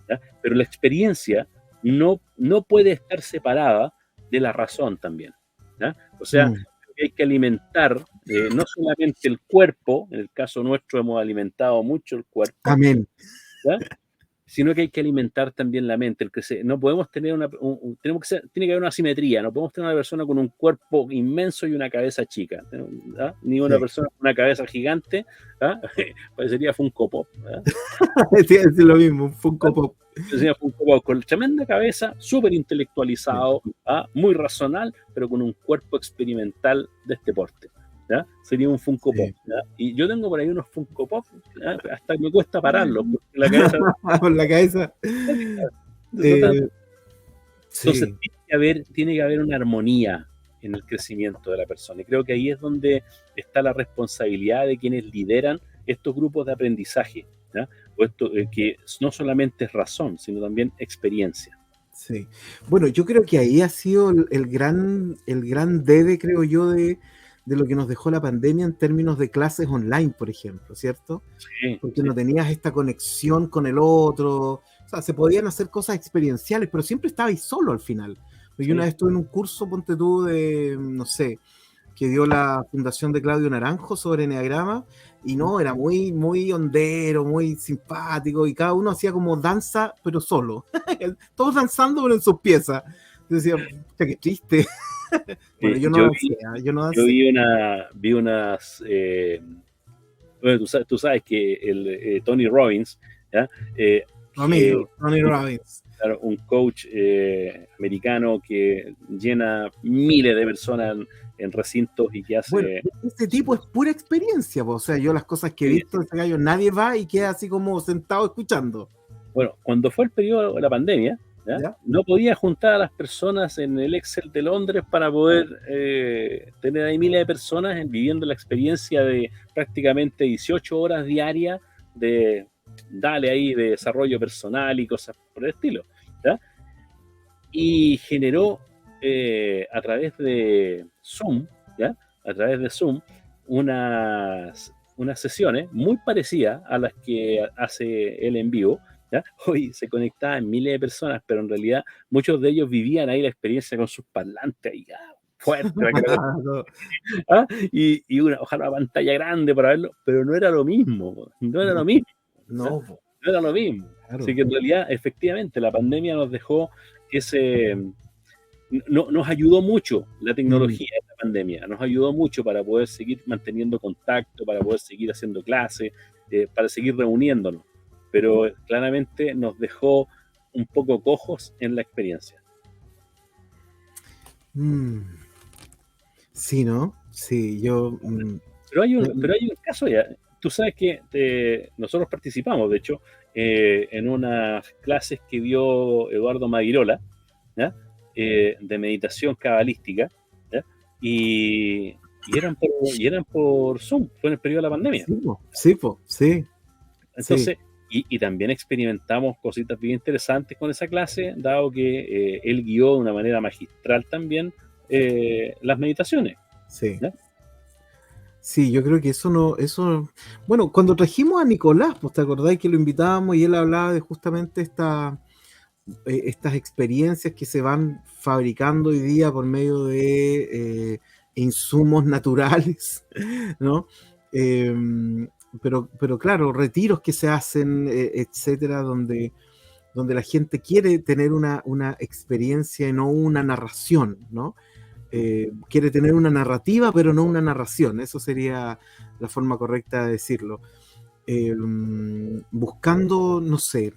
[SPEAKER 1] ¿ya? Pero la experiencia no puede estar separada de la razón también, ¿ya? O sea, hay que alimentar no solamente el cuerpo, en el caso nuestro hemos alimentado mucho el cuerpo.
[SPEAKER 2] Amén.
[SPEAKER 1] ¿Ya? Sino que hay que alimentar también la mente. No podemos tener tiene que haber una simetría. No podemos tener una persona con un cuerpo inmenso y una cabeza chica, ¿verdad? Ni una persona con una cabeza gigante, ¿verdad? Parecería Funko Pop, ¿verdad?
[SPEAKER 2] Es lo mismo, un Funko Pop.
[SPEAKER 1] Parecería Funko Pop con tremenda cabeza, súper intelectualizado, ¿verdad? Muy racional, pero con un cuerpo experimental de este porte, ¿ya? Sería un Funko Pop, ¿ya? Y yo tengo por ahí unos Funko Pop, ¿ya? Hasta me cuesta pararlos, porque la cabeza...
[SPEAKER 2] Por la cabeza.
[SPEAKER 1] Entonces tiene que haber una armonía en el crecimiento de la persona. Y creo que ahí es donde está la responsabilidad de quienes lideran estos grupos de aprendizaje, ¿ya? O esto, que no solamente es razón, sino también experiencia.
[SPEAKER 2] Sí. Bueno, yo creo que ahí ha sido el gran debe, creo yo, de lo que nos dejó la pandemia en términos de clases online, por ejemplo, ¿cierto?
[SPEAKER 1] Sí,
[SPEAKER 2] porque no tenías esta conexión con el otro. O sea, se podían hacer cosas experienciales, pero siempre estabais solo al final. Yo una vez estuve en un curso, ponte tú, de, no sé, que dio la fundación de Claudio Naranjo sobre Enneagrama, y no, era muy, muy hondero, muy simpático, y cada uno hacía como danza, pero solo. Todos danzando, pero en sus piezas. Yo decía, qué triste. Bueno, yo no
[SPEAKER 1] vi unas... bueno, tú sabes que el Tony Robbins, ¿ya?
[SPEAKER 2] Tony Robbins,
[SPEAKER 1] claro, un coach americano que llena miles de personas en recintos y que hace...
[SPEAKER 2] Bueno, este tipo es pura experiencia, o sea, yo las cosas que he visto de este gallo, nadie va y queda así como sentado escuchando.
[SPEAKER 1] Bueno, cuando fue el periodo de la pandemia, ¿ya? No podía juntar a las personas en el Excel de Londres para poder tener ahí miles de personas viviendo la experiencia de prácticamente 18 horas diarias de desarrollo personal y cosas por el estilo, ¿ya? Y generó a través de Zoom, ¿ya? A través de Zoom, unas sesiones muy parecidas a las que hace él en vivo, ¿ya? Hoy se conectaban miles de personas, pero en realidad muchos de ellos vivían ahí la experiencia con sus parlantes ahí, fuerte, ¿ah? Y ojalá una pantalla grande para verlo, pero no era lo mismo, no era lo mismo. Claro. Así que en realidad, efectivamente, la pandemia nos dejó nos ayudó mucho la tecnología de la pandemia, nos ayudó mucho para poder seguir manteniendo contacto, para poder seguir haciendo clases, para seguir reuniéndonos, pero claramente nos dejó un poco cojos en la experiencia.
[SPEAKER 2] Sí, ¿no? Sí, yo...
[SPEAKER 1] Pero hay un caso ya. Tú sabes que nosotros participamos, de hecho, en unas clases que dio Eduardo Maguirola, ¿ya? De meditación cabalística, ¿ya? Y eran por Zoom, fue en el periodo de la pandemia.
[SPEAKER 2] Sí.
[SPEAKER 1] Entonces, y también experimentamos cositas bien interesantes con esa clase, dado que él guió de una manera magistral también las meditaciones.
[SPEAKER 2] Sí. ¿Ya? Sí, yo creo que eso... Bueno, cuando trajimos a Nicolás, pues te acordáis que lo invitábamos y él hablaba de justamente estas experiencias que se van fabricando hoy día por medio de insumos naturales, ¿no? Pero claro, retiros que se hacen, etcétera, donde la gente quiere tener una experiencia y no una narración, ¿no? Quiere tener una narrativa, pero no una narración. Eso sería la forma correcta de decirlo. Buscando, no sé,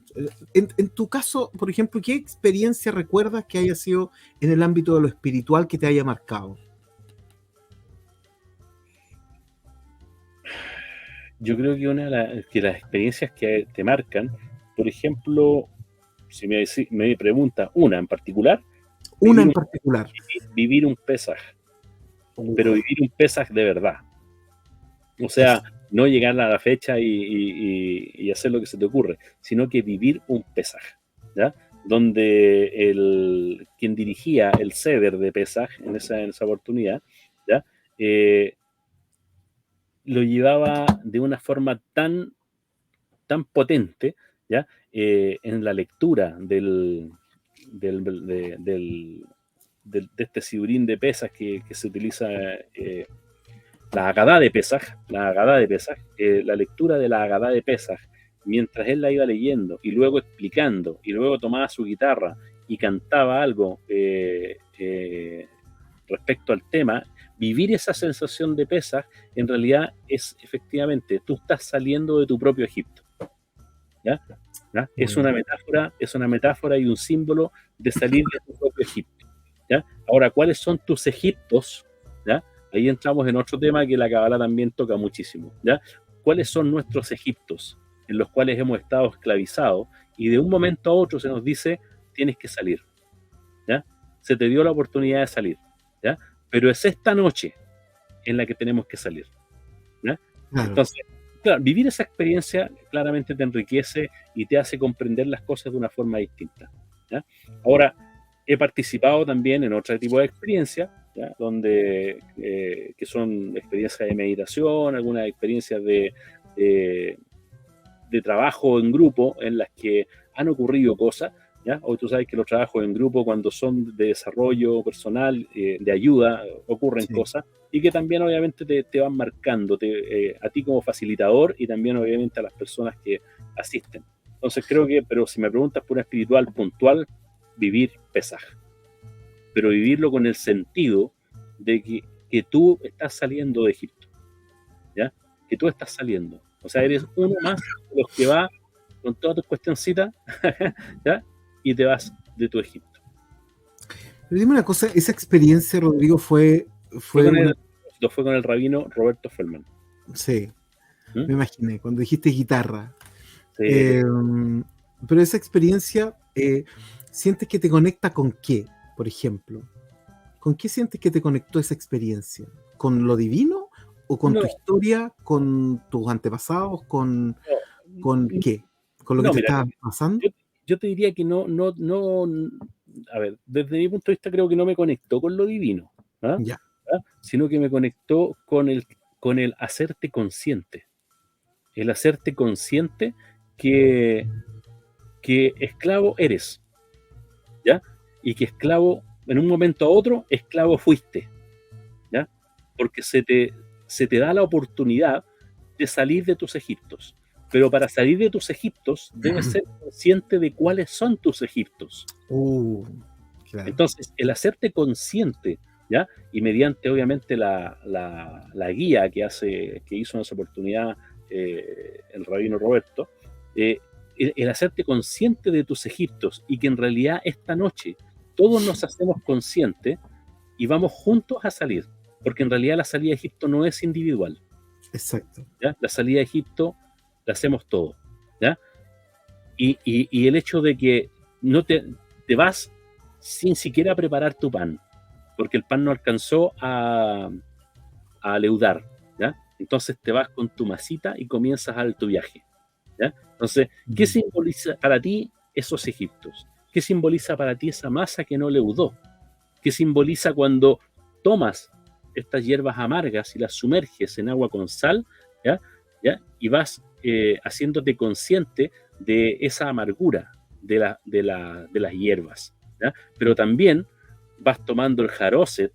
[SPEAKER 2] en tu caso, por ejemplo, ¿qué experiencia recuerdas que haya sido en el ámbito de lo espiritual que te haya marcado?
[SPEAKER 1] yo creo que que las experiencias que te marcan, por ejemplo, si me pregunta una en particular,
[SPEAKER 2] Una
[SPEAKER 1] vivir
[SPEAKER 2] en
[SPEAKER 1] un,
[SPEAKER 2] particular.
[SPEAKER 1] vivir un Pesaj, pero
[SPEAKER 2] Uf,
[SPEAKER 1] vivir un Pesaj de verdad. O sea,
[SPEAKER 2] es,
[SPEAKER 1] no llegar a la fecha y hacer lo que se te ocurre, sino que vivir un Pesaj, ¿ya? Donde quien dirigía el ceder de Pesaj en esa oportunidad, ¿ya? Eh, lo llevaba de una forma tan potente, ¿ya? En la lectura del, de, del, de este sidurín de Pesaj que se utiliza, la Agadá de Pesaj, la lectura de la Agadá de Pesaj, mientras él la iba leyendo y luego explicando, y luego tomaba su guitarra y cantaba algo respecto al tema, vivir esa sensación de Pesaj en realidad es efectivamente, tú estás saliendo de tu propio Egipto. ¿Ya? ¿Ya?
[SPEAKER 2] bueno,
[SPEAKER 1] Es una metáfora y un símbolo de salir de tu propio Egipto. ¿Ya? Ahora, ¿cuáles son tus Egiptos? ¿Ya? Ahí entramos en otro tema que la Kabbalah también toca muchísimo. ¿Ya? ¿Cuáles son nuestros Egiptos en los cuales hemos estado esclavizados y de un momento a otro se nos dice tienes que salir? ¿Ya? Se te dio la oportunidad de salir. ¿Ya? Pero es esta noche en la que tenemos que salir. ¿Ya?
[SPEAKER 2] claro.
[SPEAKER 1] Entonces, claro, vivir esa experiencia claramente te enriquece y te hace comprender las cosas de una forma distinta. ¿Ya? Ahora, he participado también en otro tipo de experiencias, ¿ya? Donde, que son experiencias de meditación, algunas experiencias de trabajo en grupo en las que han ocurrido cosas. ¿Ya? Hoy tú sabes que los trabajos en grupo, cuando son de desarrollo personal, de ayuda, ocurren
[SPEAKER 2] Sí.
[SPEAKER 1] cosas y que también obviamente te van marcando a ti como facilitador y también obviamente a las personas que asisten. Entonces creo que, pero si me preguntas por una espiritual puntual, vivir Pesaj, pero vivirlo con el sentido de que tú estás saliendo de Egipto, ¿ya? Que tú estás saliendo. O sea, eres uno más de los que va con todas tus cuestioncitas, ¿ya? Y te vas de tu Egipto.
[SPEAKER 2] Pero dime una cosa, esa experiencia, Rodrigo,
[SPEAKER 1] Fue
[SPEAKER 2] fue
[SPEAKER 1] con
[SPEAKER 2] una...
[SPEAKER 1] fue con el rabino Roberto Feldman.
[SPEAKER 2] Sí,
[SPEAKER 1] ¿Mm?
[SPEAKER 2] me imaginé, cuando dijiste guitarra.
[SPEAKER 1] Sí.
[SPEAKER 2] Eh, pero esa experiencia, ¿sientes que te conecta con qué, por ejemplo? ¿Con qué sientes que te conectó esa experiencia? ¿Con lo divino o con tu
[SPEAKER 1] No,
[SPEAKER 2] historia, con tus antepasados, con
[SPEAKER 1] no,
[SPEAKER 2] qué? ¿Con lo que
[SPEAKER 1] no,
[SPEAKER 2] te
[SPEAKER 1] mira,
[SPEAKER 2] estaba pasando?
[SPEAKER 1] yo, yo te diría que a ver, desde mi punto de vista creo que no me conectó con lo divino, ¿ah?
[SPEAKER 2] Ya.
[SPEAKER 1] ¿Ah? Sino que me conectó con el hacerte consciente. El hacerte consciente que, que esclavo eres, ¿ya? Y que esclavo, en un momento a otro, esclavo fuiste, ¿ya? Porque se te da la oportunidad de salir de tus Egiptos. Pero para salir de tus Egiptos, debes ser consciente de cuáles son tus Egiptos.
[SPEAKER 2] Uh, claro.
[SPEAKER 1] Entonces, el hacerte consciente, ¿ya? Y mediante, obviamente, la guía que hizo en esa oportunidad el rabino Roberto, el hacerte consciente de tus Egiptos y que en realidad esta noche todos nos hacemos conscientes y vamos juntos a salir, porque en realidad la salida de Egipto no es individual,
[SPEAKER 2] Exacto.
[SPEAKER 1] ¿ya? La salida de Egipto la hacemos todos, ¿ya? Y el hecho de que no te vas sin siquiera preparar tu pan, porque el pan no alcanzó a leudar, ¿ya? Entonces te vas con tu masita y comienzas tu viaje, ¿ya? Entonces, ¿qué
[SPEAKER 2] Mm.
[SPEAKER 1] simboliza para ti esos Egiptos? ¿Qué simboliza para ti esa masa que no leudó? ¿Qué simboliza cuando tomas estas hierbas amargas y las sumerges en agua con sal, ¿ya? ¿Ya? Y vas haciéndote consciente de esa amargura de las hierbas, ¿ya? Pero también vas tomando el jaroset,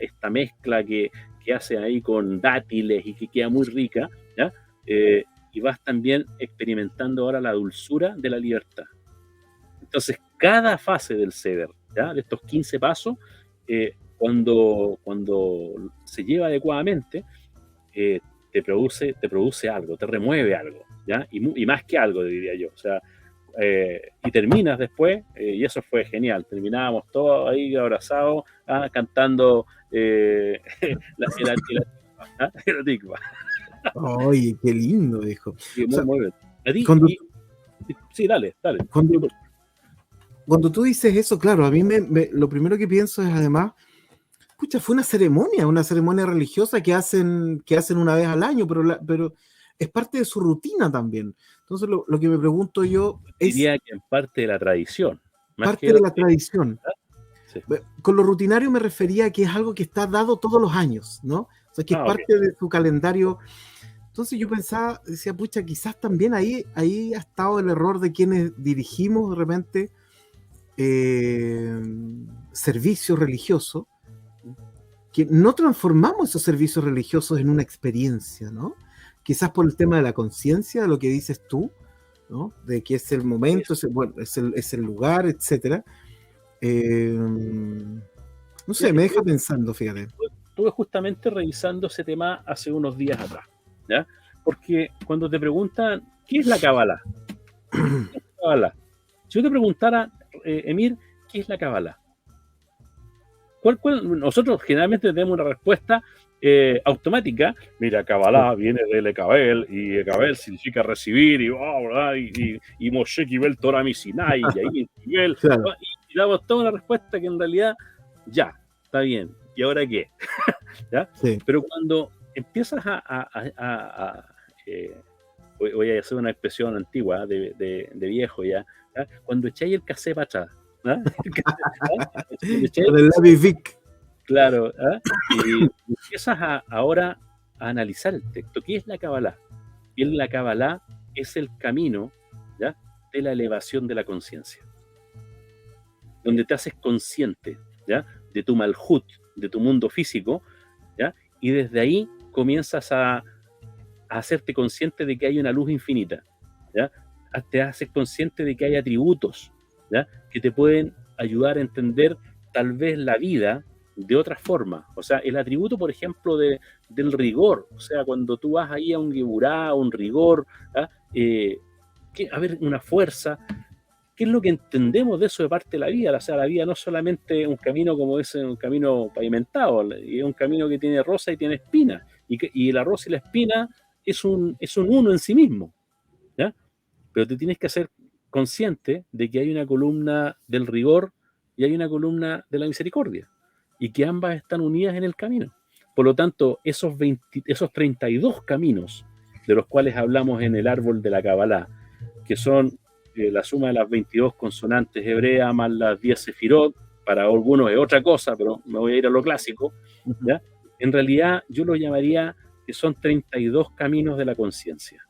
[SPEAKER 1] esta mezcla que hace ahí con dátiles y que queda muy rica, ¿ya? Y vas también experimentando ahora la dulzura de la libertad. Entonces, cada fase del ceder, ¿ya? De estos 15 pasos, cuando se lleva adecuadamente, te produce algo, te remueve algo, ¿ya? Y más que algo, diría yo. O sea, y terminas después, y eso fue genial. Terminábamos todos ahí abrazados, cantando ¿ah? El Atikva.
[SPEAKER 2] Oye, qué lindo, dijo.
[SPEAKER 1] Sí,
[SPEAKER 2] O
[SPEAKER 1] muy,
[SPEAKER 2] sea,
[SPEAKER 1] muy bien. A ti,
[SPEAKER 2] cuando,
[SPEAKER 1] sí, dale, dale.
[SPEAKER 2] cuando, cuando tú dices eso, claro, a mí lo primero que pienso es además, pucha, fue una ceremonia religiosa que hacen una vez al año, pero es parte de su rutina también. Entonces, lo que me pregunto yo es
[SPEAKER 1] Diría que en parte de la tradición, más que
[SPEAKER 2] parte de
[SPEAKER 1] otra
[SPEAKER 2] la tradición.
[SPEAKER 1] cosa. Sí.
[SPEAKER 2] Con lo rutinario me refería a que es algo que está dado todos los años, ¿no? O sea, que es
[SPEAKER 1] Ah, ok.
[SPEAKER 2] parte de su calendario. Entonces yo pensaba, decía, pucha, quizás también ahí ha estado el error de quienes dirigimos de repente eh, servicios religiosos, que no transformamos esos servicios religiosos en una experiencia, ¿no? Quizás por el tema de la conciencia, de lo que dices tú, ¿no? De que es el momento,
[SPEAKER 1] Eso.
[SPEAKER 2] bueno, es el lugar, etcétera. No
[SPEAKER 1] Mira,
[SPEAKER 2] sé, me deja pensando, fíjate.
[SPEAKER 1] estuve justamente revisando ese tema hace unos días atrás, ¿ya? Porque cuando te preguntan, ¿qué es la Kabbalah? ¿Qué es la Kabbalah? Si yo te preguntara, Emir, ¿qué es la Kabbalah? Nosotros generalmente tenemos una respuesta automática. Mira, Kabbalah viene del Ekabel, y Ekabel significa recibir, y Moshe Kibel Torah Misinai, y ahí Kibel,
[SPEAKER 2] Claro,
[SPEAKER 1] y damos toda una respuesta que en realidad, ya, está bien, ¿y ahora qué? ¿Ya?
[SPEAKER 2] sí.
[SPEAKER 1] Pero cuando empiezas voy a hacer una expresión antigua de viejo ¿ya? Cuando echáis el casé para atrás, ¿ya? Cuando echáis
[SPEAKER 2] Con
[SPEAKER 1] el
[SPEAKER 2] el
[SPEAKER 1] casé,
[SPEAKER 2] lápiz Vic.
[SPEAKER 1] claro, ¿ah? Y empiezas ahora a analizar el texto. ¿Qué es la Kabbalah? Y la Kabbalah es el camino, ¿ya? De la elevación de la conciencia, donde te haces consciente, ¿ya? De tu malhut, de tu mundo físico, ¿ya? Y desde ahí comienzas a hacerte consciente de que hay una luz infinita, ¿ya? Te haces consciente de que hay atributos, ¿ya? Que te pueden ayudar a entender tal vez la vida de otra forma. O sea, el atributo, por ejemplo, del rigor. O sea, cuando tú vas ahí a un geburá, a un rigor, ¿ya? A ver, una fuerza. ¿Qué es lo que entendemos de eso de parte de la vida? O sea, la vida no es solamente un camino como es un camino pavimentado, es un camino que tiene rosa y tiene espina. Y la rosa y la espina es un uno en sí mismo, ¿ya? Pero te tienes que hacer consciente de que hay una columna del rigor y hay una columna de la misericordia, y que ambas están unidas en el camino. Por lo tanto, esos 32 caminos de los cuales hablamos en el árbol de la Kabbalah, que son la suma de las 22 consonantes hebreas más las 10 sefirot, para algunos es otra cosa, pero me voy a ir a lo clásico, ¿ya? En realidad yo lo llamaría que son 32 caminos de la conciencia.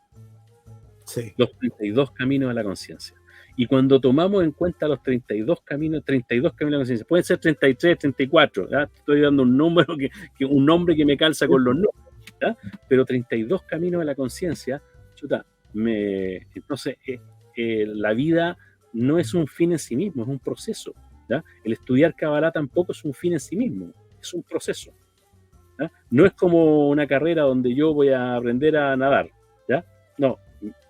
[SPEAKER 2] Sí.
[SPEAKER 1] Los 32 caminos de la conciencia. Y cuando tomamos en cuenta los 32 caminos de la conciencia, pueden ser 33, 34, ¿ya? Estoy dando un número un nombre que me calza con los números, ¿ya? Pero 32 caminos de la conciencia, chuta, entonces la vida no es un fin en sí mismo, es un proceso, ¿ya? El estudiar Kabbalah tampoco es un fin en sí mismo, es un proceso, ¿ya? No es como una carrera donde yo voy a aprender a nadar, ¿ya? No,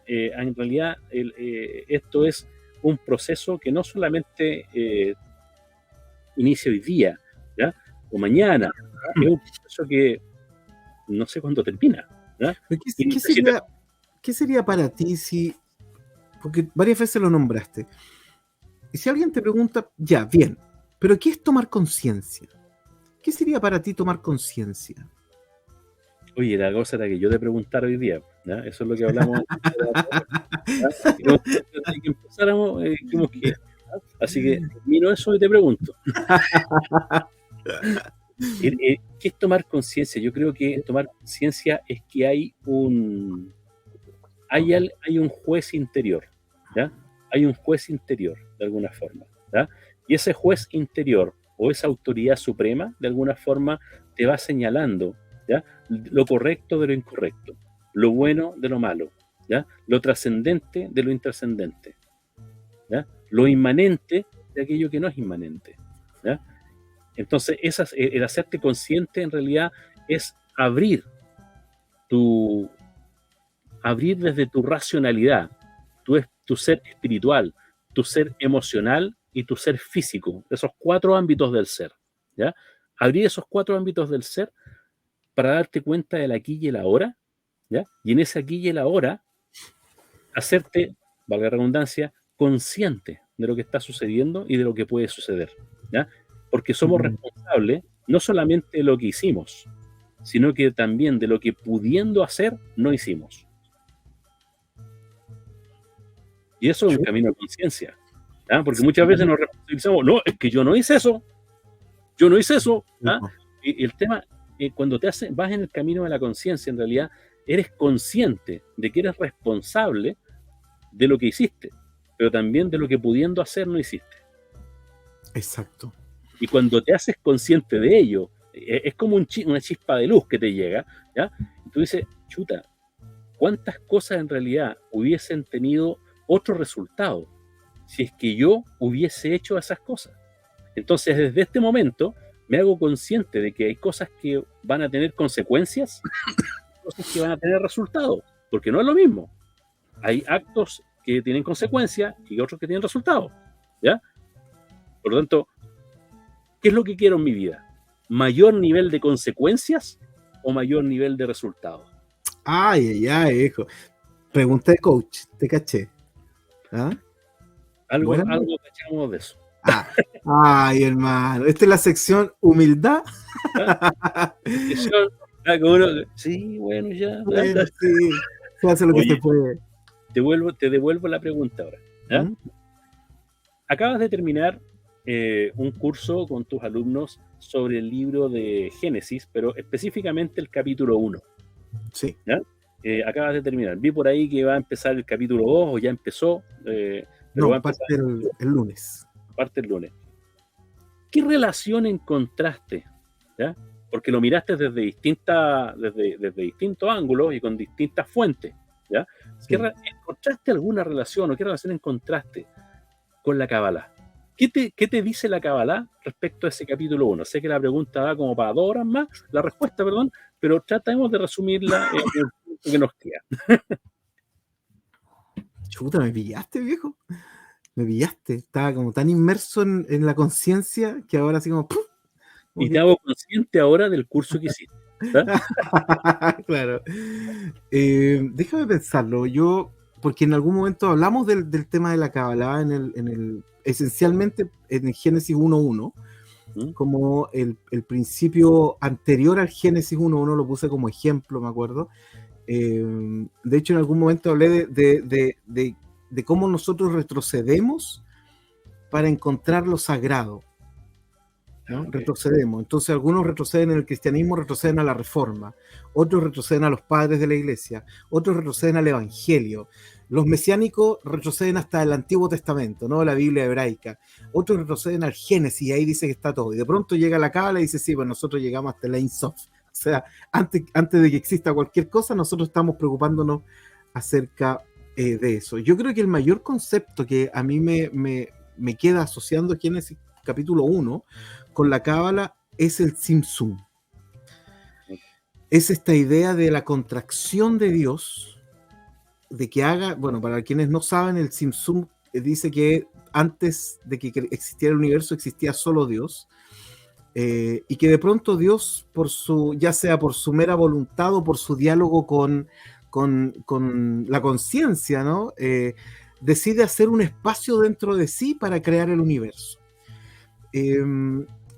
[SPEAKER 1] en realidad esto es un proceso que no solamente inicia hoy día, ¿ya? O mañana, ¿ya? Es un proceso que no sé cuándo termina, ¿ya?
[SPEAKER 2] ¿Qué,
[SPEAKER 1] Y
[SPEAKER 2] qué
[SPEAKER 1] necesita,
[SPEAKER 2] sería, ¿Qué sería para ti si, porque varias veces lo nombraste, y si alguien te pregunta, ya, bien, pero ¿qué es tomar conciencia? ¿Qué sería para ti tomar conciencia?
[SPEAKER 1] oye, la cosa era que yo te preguntara hoy día, ¿ya? Eso es lo que hablamos, ¿ya? Que empezáramos, así que termino eso y te pregunto. ¿Qué es tomar conciencia? Yo creo que tomar conciencia es que hay un juez interior, ¿ya? Hay un juez interior, de alguna forma, ¿ya? Y ese juez interior o esa autoridad suprema, de alguna forma, te va señalando, ¿ya? Lo correcto de lo incorrecto, lo bueno de lo malo, ¿ya? Lo trascendente de lo intrascendente, ¿ya? Lo inmanente de aquello que no es inmanente, ¿ya? Entonces, el hacerte consciente en realidad es tu, abrir desde tu racionalidad, tu ser espiritual, tu ser emocional y tu ser físico, esos 4 ámbitos del ser, ¿ya? Abrir esos 4 ámbitos del ser para darte cuenta del aquí y el ahora, ¿ya? Y en ese aquí y el ahora, hacerte, valga la redundancia, consciente de lo que está sucediendo y de lo que puede suceder, ¿ya? Porque somos responsables no solamente de lo que hicimos, sino que también de lo que pudiendo hacer no hicimos. Y eso es un camino de conciencia, ¿ya? Porque muchas veces nos responsabilizamos, no, es que yo no hice eso, ¿ah? Y el tema, cuando vas en el camino de la conciencia, en realidad eres consciente de que eres responsable de lo que hiciste, pero también de lo que pudiendo hacer no hiciste.
[SPEAKER 2] Exacto.
[SPEAKER 1] Y cuando te haces consciente de ello, es como una chispa de luz que te llega, ¿ya? Y tú dices, chuta, ¿cuántas cosas en realidad hubiesen tenido otro resultado si es que yo hubiese hecho esas cosas? Entonces, desde este momento, me hago consciente de que hay cosas que van a tener consecuencias, cosas que van a tener resultados, porque no es lo mismo. Hay actos que tienen consecuencias y otros que tienen resultados, ¿ya? Por lo tanto, ¿qué es lo que quiero en mi vida? ¿Mayor nivel de consecuencias o mayor nivel de resultados?
[SPEAKER 2] Ay, hijo. Pregunta de coach, te caché. ¿Ah?
[SPEAKER 1] Algo cachamos de eso.
[SPEAKER 2] Ay, hermano. Esta es la sección humildad.
[SPEAKER 1] Sí, bueno, ya.
[SPEAKER 2] Bueno, sí. Se hace lo que se puede.
[SPEAKER 1] Te devuelvo la pregunta ahora. ¿Ya? Acabas de terminar un curso con tus alumnos sobre el libro de Génesis, pero específicamente el capítulo 1.
[SPEAKER 2] Sí.
[SPEAKER 1] ¿Ya? Acabas de terminar. Vi por ahí que va a empezar el capítulo 2 o ya empezó. Pero
[SPEAKER 2] no,
[SPEAKER 1] va a empezar
[SPEAKER 2] el lunes.
[SPEAKER 1] Parte el lunes. ¿Qué relación encontraste? ¿Ya? Porque lo miraste desde distintos ángulos y con distintas fuentes. ¿Ya? Sí. ¿Encontraste alguna relación o qué relación encontraste con la Kabbalah? ¿Qué te dice la Kabbalah respecto a ese capítulo 1? Sé que la pregunta da como para 2 horas más, la respuesta, perdón, pero tratemos de resumirla en el tiempo que nos queda.
[SPEAKER 2] Chuta, me pillaste, viejo. Me pillaste. Estaba como tan inmerso en la conciencia que ahora así como...
[SPEAKER 1] Y te hago consciente ahora del curso que hiciste.
[SPEAKER 2] Claro. Déjame pensarlo. Porque en algún momento hablamos del tema de la Kabbalah esencialmente en el Génesis 1.1, como el principio anterior al Génesis 1.1, lo puse como ejemplo, me acuerdo. De hecho, en algún momento hablé de cómo nosotros retrocedemos para encontrar lo sagrado, ¿no? Okay. Retrocedemos. Entonces, algunos retroceden en el cristianismo, retroceden a la Reforma, otros retroceden a los padres de la iglesia, otros retroceden al Evangelio. Los mesiánicos retroceden hasta el Antiguo Testamento, ¿no? La Biblia hebraica. Otros retroceden al Génesis y ahí dice que está todo. Y de pronto llega la Cábala y dice, sí, pues nosotros llegamos hasta el Ein Sof. O sea, antes de que exista cualquier cosa, nosotros estamos preocupándonos acerca de eso. Yo creo que el mayor concepto que a mí me queda asociando aquí en ese capítulo 1 con la Cábala es el Tzimtzum. Es esta idea de la contracción de Dios, de que haga, bueno, para quienes no saben, el Tzimtzum dice que antes de que existiera el universo existía solo Dios. Y que de pronto Dios, ya sea por su mera voluntad o por su diálogo con la conciencia, ¿no? Decide hacer un espacio dentro de sí para crear el universo.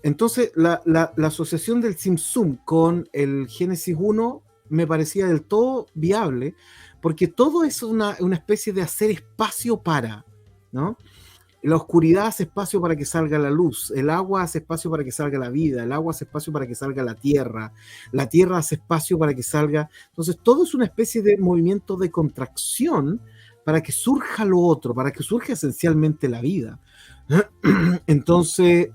[SPEAKER 2] Entonces, la asociación del Tzimtzum con el Génesis 1 me parecía del todo viable, porque todo es una especie de hacer espacio para, ¿no? La oscuridad hace espacio para que salga la luz, el agua hace espacio para que salga la vida, el agua hace espacio para que salga la tierra hace espacio para que salga... Entonces todo es una especie de movimiento de contracción para que surja lo otro, para que surja esencialmente la vida. Entonces,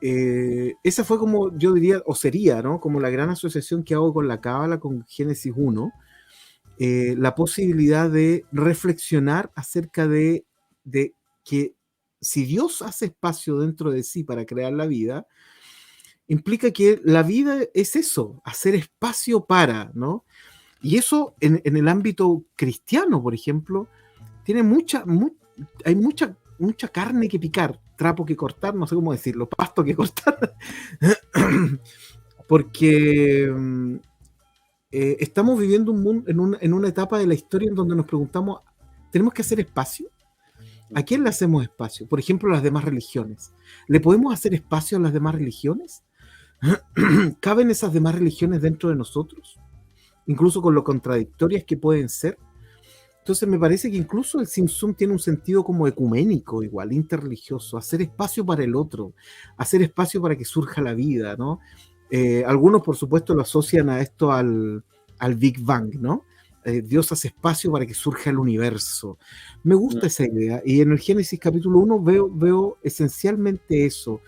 [SPEAKER 2] esa fue como yo diría, o sería, ¿no? Como la gran asociación que hago con la Cábala, con Génesis 1, la posibilidad de reflexionar acerca de que si Dios hace espacio dentro de sí para crear la vida, implica que la vida es eso, hacer espacio para, ¿no? Y eso en el ámbito cristiano, por ejemplo, tiene hay mucha carne que picar, trapo que cortar, no sé cómo decirlo, pasto que cortar, porque estamos viviendo un mundo, en una etapa de la historia en donde nos preguntamos, ¿tenemos que hacer espacio? ¿A quién le hacemos espacio? Por ejemplo, las demás religiones. ¿Le podemos hacer espacio a las demás religiones? ¿Caben esas demás religiones dentro de nosotros? Incluso con lo contradictorias que pueden ser. Entonces me parece que incluso el Simsum tiene un sentido como ecuménico, igual, interreligioso, hacer espacio para el otro, hacer espacio para que surja la vida, ¿no? Algunos, por supuesto, lo asocian a esto al Big Bang, ¿no? Dios hace espacio para que surja el universo. Me gusta esa idea, y en el Génesis capítulo 1 veo esencialmente eso,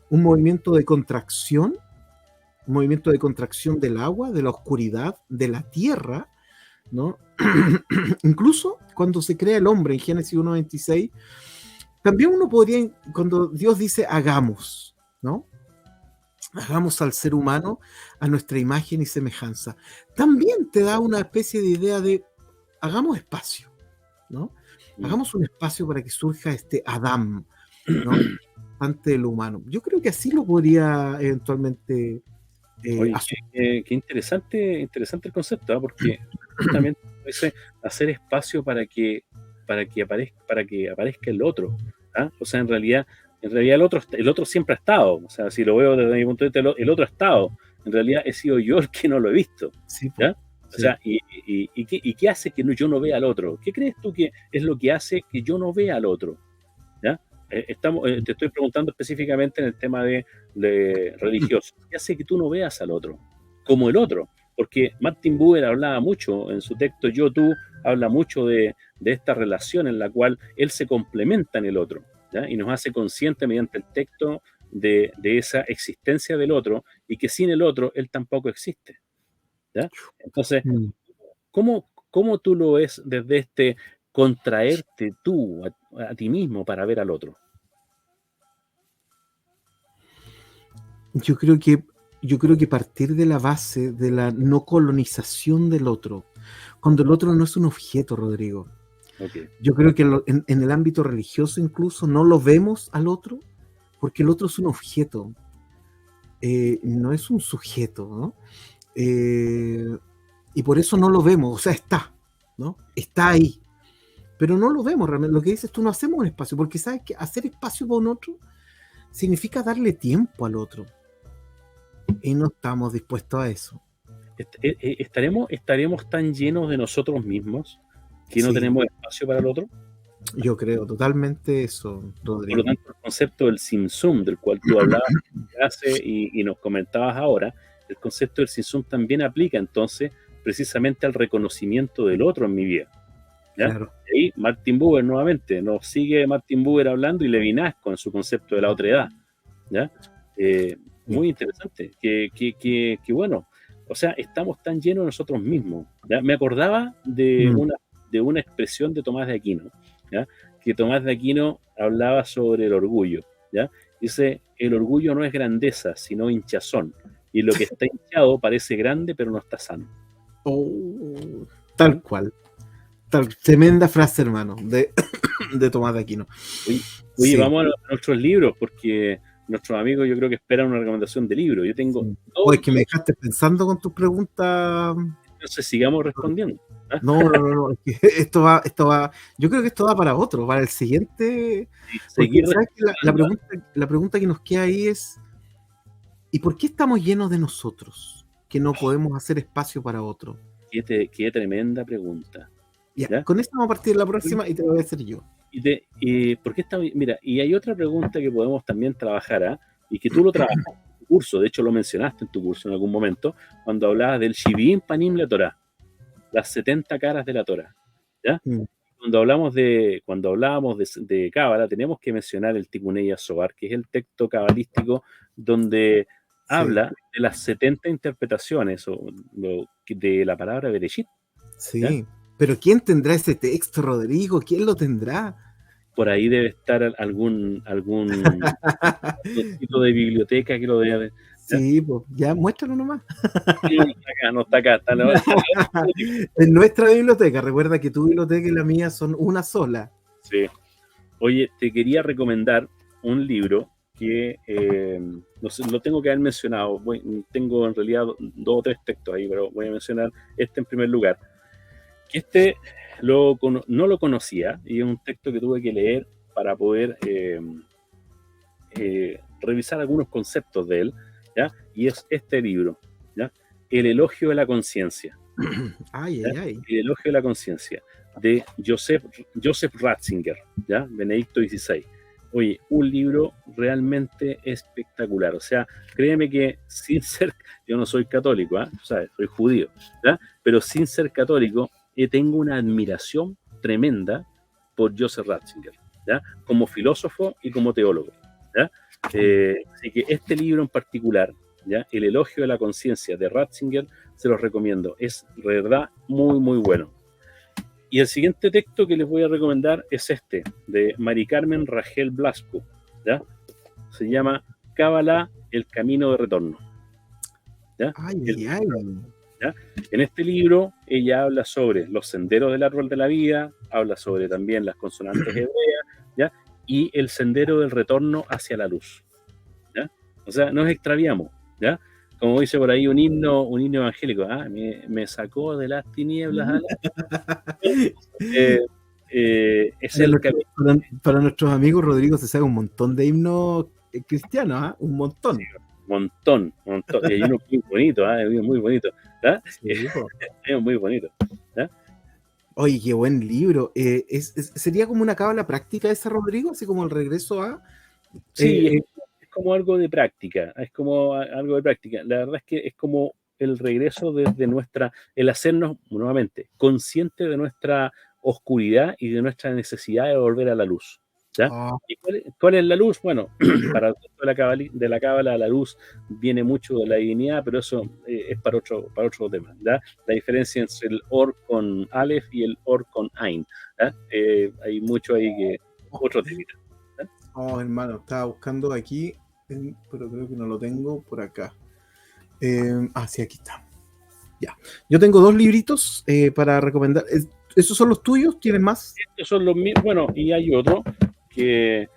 [SPEAKER 2] un movimiento de contracción del agua, de la oscuridad, de la tierra, ¿no? Incluso cuando se crea el hombre en Génesis 1:26, también uno podría, cuando Dios dice hagamos, ¿no? Hagamos al ser humano a nuestra imagen y semejanza. También te da una especie de idea de hagamos espacio, ¿no? Hagamos un espacio para que surja este Adán, ¿no? Ante el humano. Yo creo que así lo podría eventualmente
[SPEAKER 1] Oye, qué interesante el concepto, ¿eh? Porque justamente dice hacer espacio para que aparezca el otro, ¿ah? O sea, en realidad el otro siempre ha estado. O sea, si lo veo desde mi punto de vista, el otro ha estado. En realidad he sido yo el que no lo he visto,
[SPEAKER 2] Sí,
[SPEAKER 1] ¿ya?
[SPEAKER 2] sí.
[SPEAKER 1] O sea, ¿qué hace que yo no vea al otro? ¿Qué crees tú que es lo que hace que yo no vea al otro? ¿Ya? Te estoy preguntando específicamente en el tema de religioso. ¿Qué hace que tú no veas al otro como el otro? Porque Martin Buber hablaba mucho en su texto Yo, Tú, habla mucho de esta relación en la cual él se complementa en el otro, ¿ya? Y nos hace consciente mediante el texto de esa existencia del otro, y que sin el otro él tampoco existe, ¿ya? Entonces, ¿cómo tú lo ves desde este contraerte tú a ti mismo para ver al otro?
[SPEAKER 2] Yo creo que partir de la base de la no colonización del otro, cuando el otro no es un objeto, Rodrigo.
[SPEAKER 1] Okay.
[SPEAKER 2] Yo creo que en el ámbito religioso incluso no lo vemos al otro, porque el otro es un objeto, no es un sujeto, ¿no? Y por eso no lo vemos, o sea, está, ¿no? Está ahí, pero no lo vemos realmente. Lo que dices tú, no hacemos un espacio, porque sabes que hacer espacio para un otro significa darle tiempo al otro, y no estamos dispuestos a eso.
[SPEAKER 1] ¿Estaremos tan llenos de nosotros mismos que no
[SPEAKER 2] Sí.
[SPEAKER 1] tenemos espacio para el otro?
[SPEAKER 2] Yo creo totalmente eso, Rodrigo.
[SPEAKER 1] Por lo tanto, el concepto del Simsum, del cual tú hablabas y nos comentabas ahora, el concepto del Simsum también aplica entonces precisamente al reconocimiento del otro en mi vida, ¿ya?
[SPEAKER 2] Claro.
[SPEAKER 1] Y ahí Martin Buber nuevamente, nos sigue Martin Buber hablando, y Levinas con su concepto de la otra edad, ¿ya? Muy interesante, que bueno, o sea, estamos tan llenos de nosotros mismos, ¿ya? Me acordaba de una expresión de Tomás de Aquino, ¿ya? Que Tomás de Aquino hablaba sobre el orgullo, ¿ya? Dice, el orgullo no es grandeza, sino hinchazón, y lo que está hinchado parece grande, pero no está sano.
[SPEAKER 2] Oh, tal cual. Tremenda frase, hermano, de Tomás de Aquino.
[SPEAKER 1] Oye,
[SPEAKER 2] Sí.
[SPEAKER 1] Vamos a nuestros libros, porque nuestros amigos yo creo que esperan una recomendación de libro. Yo tengo
[SPEAKER 2] Oye, es que me dejaste pensando con tus preguntas.
[SPEAKER 1] Entonces sigamos respondiendo. ¿Ah?
[SPEAKER 2] No, es que esto va, yo creo que esto va para otro, para el siguiente. Porque, ¿sabes qué? La pregunta que nos queda ahí es, ¿y por qué estamos llenos de nosotros que no podemos hacer espacio para otro?
[SPEAKER 1] Qué tremenda pregunta.
[SPEAKER 2] Ya, con esto vamos a partir de la próxima y te lo voy a hacer yo.
[SPEAKER 1] ¿Por qué mira, y hay otra pregunta que podemos también trabajar, ¿eh? Y que tú lo trabajas en tu curso, de hecho lo mencionaste en tu curso en algún momento, cuando hablabas del Shivim Panim la Torah, las 70 caras de la Torah, ¿ya? Cuando hablábamos de Cábala, tenemos que mencionar el Tikunei Azobar, que es el texto cabalístico donde habla de las 70 interpretaciones de la palabra Bereshit.
[SPEAKER 2] Sí,
[SPEAKER 1] ¿ya?
[SPEAKER 2] Pero ¿quién tendrá ese texto, Rodrigo? ¿Quién lo tendrá?
[SPEAKER 1] Por ahí debe estar algún tipo de biblioteca que lo debe.
[SPEAKER 2] Sí, pues ya muéstralo nomás.
[SPEAKER 1] No está acá, está
[SPEAKER 2] en nuestra biblioteca. Recuerda que tu biblioteca y la mía son una sola.
[SPEAKER 1] Sí. Oye, te quería recomendar un libro que no sé, lo tengo que haber mencionado. Tengo en realidad 2 o 3 textos ahí, pero voy a mencionar este en primer lugar. Que este no lo conocía y es un texto que tuve que leer para poder revisar algunos conceptos de él, ¿ya? Y es este libro, ¿ya? El elogio de la conciencia.
[SPEAKER 2] Ay,
[SPEAKER 1] ¿Ya?
[SPEAKER 2] ay, ay.
[SPEAKER 1] El elogio de la conciencia, de Joseph Ratzinger, ¿ya? Benedicto XVI. Oye, un libro realmente espectacular. O sea, créeme que sin ser, yo no soy católico, ¿eh? O sea, soy judío, ¿ya? Pero sin ser católico, tengo una admiración tremenda por Joseph Ratzinger, ¿ya? Como filósofo y como teólogo, ¿ya? Así que este libro en particular, ¿ya? El elogio de la conciencia de Ratzinger, se los recomiendo. Es de verdad muy, muy bueno. Y el siguiente texto que les voy a recomendar es este, de Mari Carmen Rangel Blasco, ¿ya? Se llama Cábala, el camino de retorno, ¿ya?
[SPEAKER 2] Ay, ay.
[SPEAKER 1] ¿Ya? En este libro ella habla sobre los senderos del árbol de la vida, habla sobre también las consonantes hebreas, ¿ya? Y el sendero del retorno hacia la luz, ¿ya? O sea, nos extraviamos, ¿ya? Como dice por ahí un himno evangélico, me sacó de las tinieblas a la... es el camino.
[SPEAKER 2] Para nuestros amigos, Rodrigo se sabe un montón de himnos cristianos, ¿eh? Un montón.
[SPEAKER 1] Sí, montón. Y hay uno muy bonito, muy bonito, ¿ya?
[SPEAKER 2] Sí,
[SPEAKER 1] Es muy bonito, ¿ya?
[SPEAKER 2] Oye, qué buen libro. ¿Sería como una cábala práctica esa, Rodrigo? Así como el regreso a...
[SPEAKER 1] Sí, es como algo de práctica, es como algo de práctica. La verdad es que es como el regreso desde el hacernos nuevamente consciente de nuestra oscuridad y de nuestra necesidad de volver a la luz, ¿ya? ¿Y cuál es la luz? Bueno, para el resto de la cábala, la luz viene mucho de la divinidad, pero eso es para otro tema, ¿ya? La diferencia entre el Or con Aleph y el Or con Ain, ¿ya? Hay mucho ahí que otro tema.
[SPEAKER 2] Oh, hermano, estaba buscando aquí, pero creo que no lo tengo por acá. Sí, aquí está. Ya. Yo tengo 2 libritos para recomendar. ¿Esos son los tuyos? ¿Tienes más?
[SPEAKER 1] Estos son los míos. Bueno, y hay otro que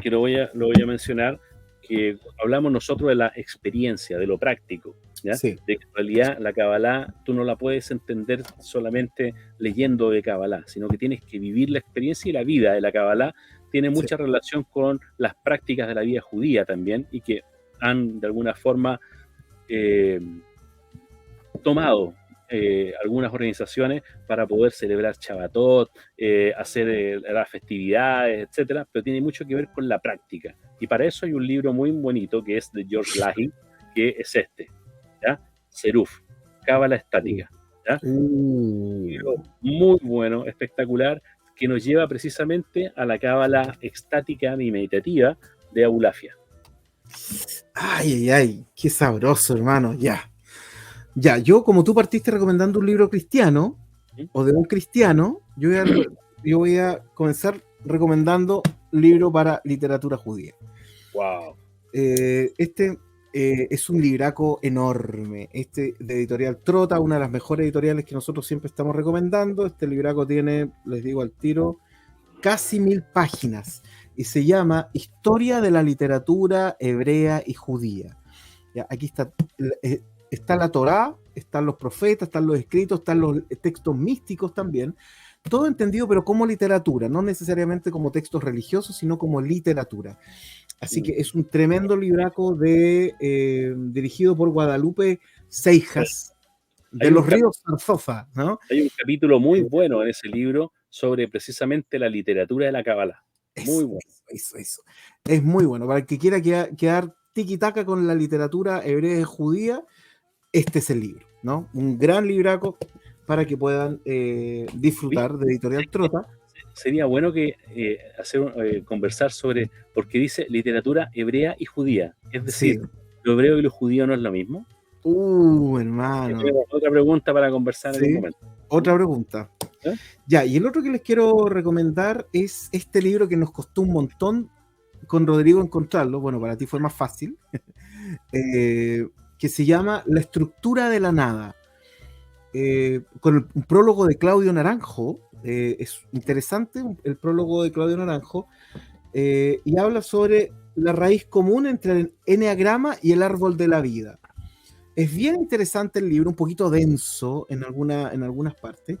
[SPEAKER 1] lo voy a mencionar, que hablamos nosotros de la experiencia, de lo práctico, ¿ya?
[SPEAKER 2] Sí.
[SPEAKER 1] De que en realidad la Kabbalah tú no la puedes entender solamente leyendo de Kabbalah, sino que tienes que vivir la experiencia, y la vida de la Kabbalah tiene mucha relación con las prácticas de la vida judía también, y que han de alguna forma tomado algunas organizaciones para poder celebrar Shabbatot, hacer las festividades, etcétera, pero tiene mucho que ver con la práctica. Y para eso hay un libro muy bonito que es de George Lahey, que es este, ¿ya? Seruf, Cábala Estática, ¿ya? Un libro muy bueno, espectacular, que nos lleva precisamente a la cábala extática y meditativa de Abulafia.
[SPEAKER 2] Ay, qué sabroso, hermano, ya. Ya, yo como tú partiste recomendando un libro cristiano, o de un cristiano, yo voy a comenzar recomendando libro para literatura judía.
[SPEAKER 1] Wow.
[SPEAKER 2] Este es un libraco enorme, de editorial Trota, una de las mejores editoriales que nosotros siempre estamos recomendando. Este libraco tiene, les digo al tiro, casi 1000 páginas y se llama Historia de la literatura hebrea y judía. Ya, aquí está la Torá, están los profetas, están los escritos, están los textos místicos también, todo entendido pero como literatura, no necesariamente como textos religiosos, sino como literatura. Así que es un tremendo libraco dirigido por Guadalupe Seijas, de los ríos Zarzofa, ¿no?
[SPEAKER 1] Hay un capítulo muy bueno en ese libro sobre precisamente la literatura de la Kabbalah. Muy bueno.
[SPEAKER 2] Eso. Es muy bueno. Para el que quiera quedar tiki-taka con la literatura hebrea y judía, este es el libro, ¿no? Un gran libraco para que puedan disfrutar de Editorial Trota.
[SPEAKER 1] Sería bueno que conversar sobre, porque dice literatura hebrea y judía, es decir, sí. ¿Lo hebreo y lo judío no es lo mismo?
[SPEAKER 2] Hermano.
[SPEAKER 1] Otra pregunta para conversar en un momento.
[SPEAKER 2] Otra pregunta. ¿Eh? Ya, y el otro que les quiero recomendar es este libro que nos costó un montón con Rodrigo encontrarlo, bueno, para ti fue más fácil, que se llama La estructura de la nada, con un prólogo de Claudio Naranjo. Es interesante el prólogo de Claudio Naranjo, y habla sobre la raíz común entre el eneagrama y el árbol de la vida. Es bien interesante el libro, un poquito denso en algunas partes,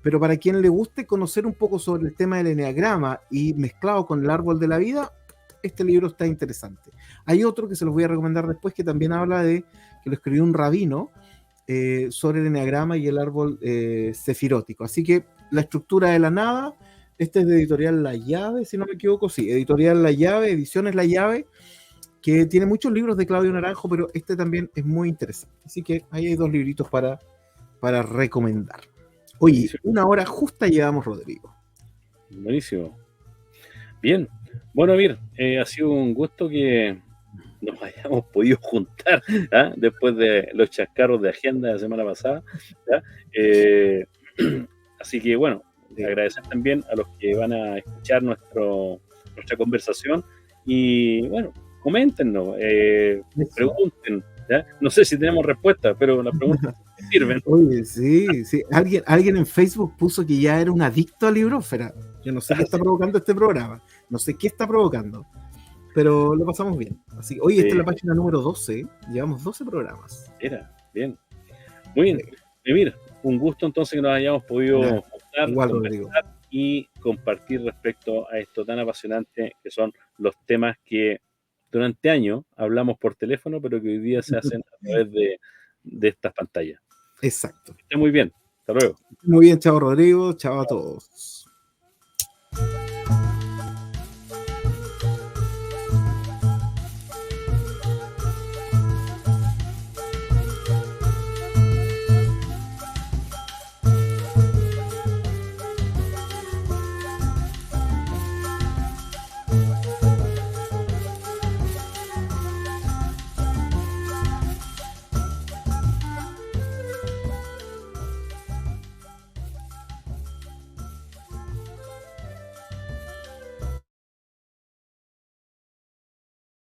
[SPEAKER 2] pero para quien le guste conocer un poco sobre el tema del eneagrama y mezclado con el árbol de la vida, este libro está interesante. Hay otro que se los voy a recomendar después que también habla de, que lo escribió un rabino, sobre el eneagrama y el árbol sefirótico. Así que la estructura de la nada, este es de Editorial La Llave, si no me equivoco, sí, Editorial La Llave, Ediciones La Llave, que tiene muchos libros de Claudio Naranjo, pero este también es muy interesante. Así que ahí hay 2 libritos para recomendar. Oye,
[SPEAKER 1] Buenísimo.
[SPEAKER 2] 1 hora justa llevamos, Rodrigo.
[SPEAKER 1] Buenísimo. Bien. Bueno, Mir, ha sido un gusto que nos hayamos podido juntar, ¿ah? Después de los chascarros de agenda de la semana pasada, ¿ya? Así que bueno, agradecer también a los que van a escuchar nuestra conversación y bueno, coméntenos, pregunten, ¿ya? No sé si tenemos respuesta, pero las preguntas sirven.
[SPEAKER 2] Oye, sí, sí. Alguien en Facebook puso que ya era un adicto a Librósfera. Yo no sé qué está provocando este programa. No sé qué está provocando. Pero lo pasamos bien. Así que, oye, esta es la página número 12. Llevamos 12 programas.
[SPEAKER 1] Era, bien. Muy bien. Emir, un gusto entonces que nos hayamos podido juntar,
[SPEAKER 2] igual, Rodrigo,
[SPEAKER 1] y compartir respecto a esto tan apasionante que son los temas que durante años hablamos por teléfono, pero que hoy día se hacen a través de estas pantallas.
[SPEAKER 2] Exacto.
[SPEAKER 1] Está muy bien. Hasta luego.
[SPEAKER 2] Muy bien, chao Rodrigo, chao a todos.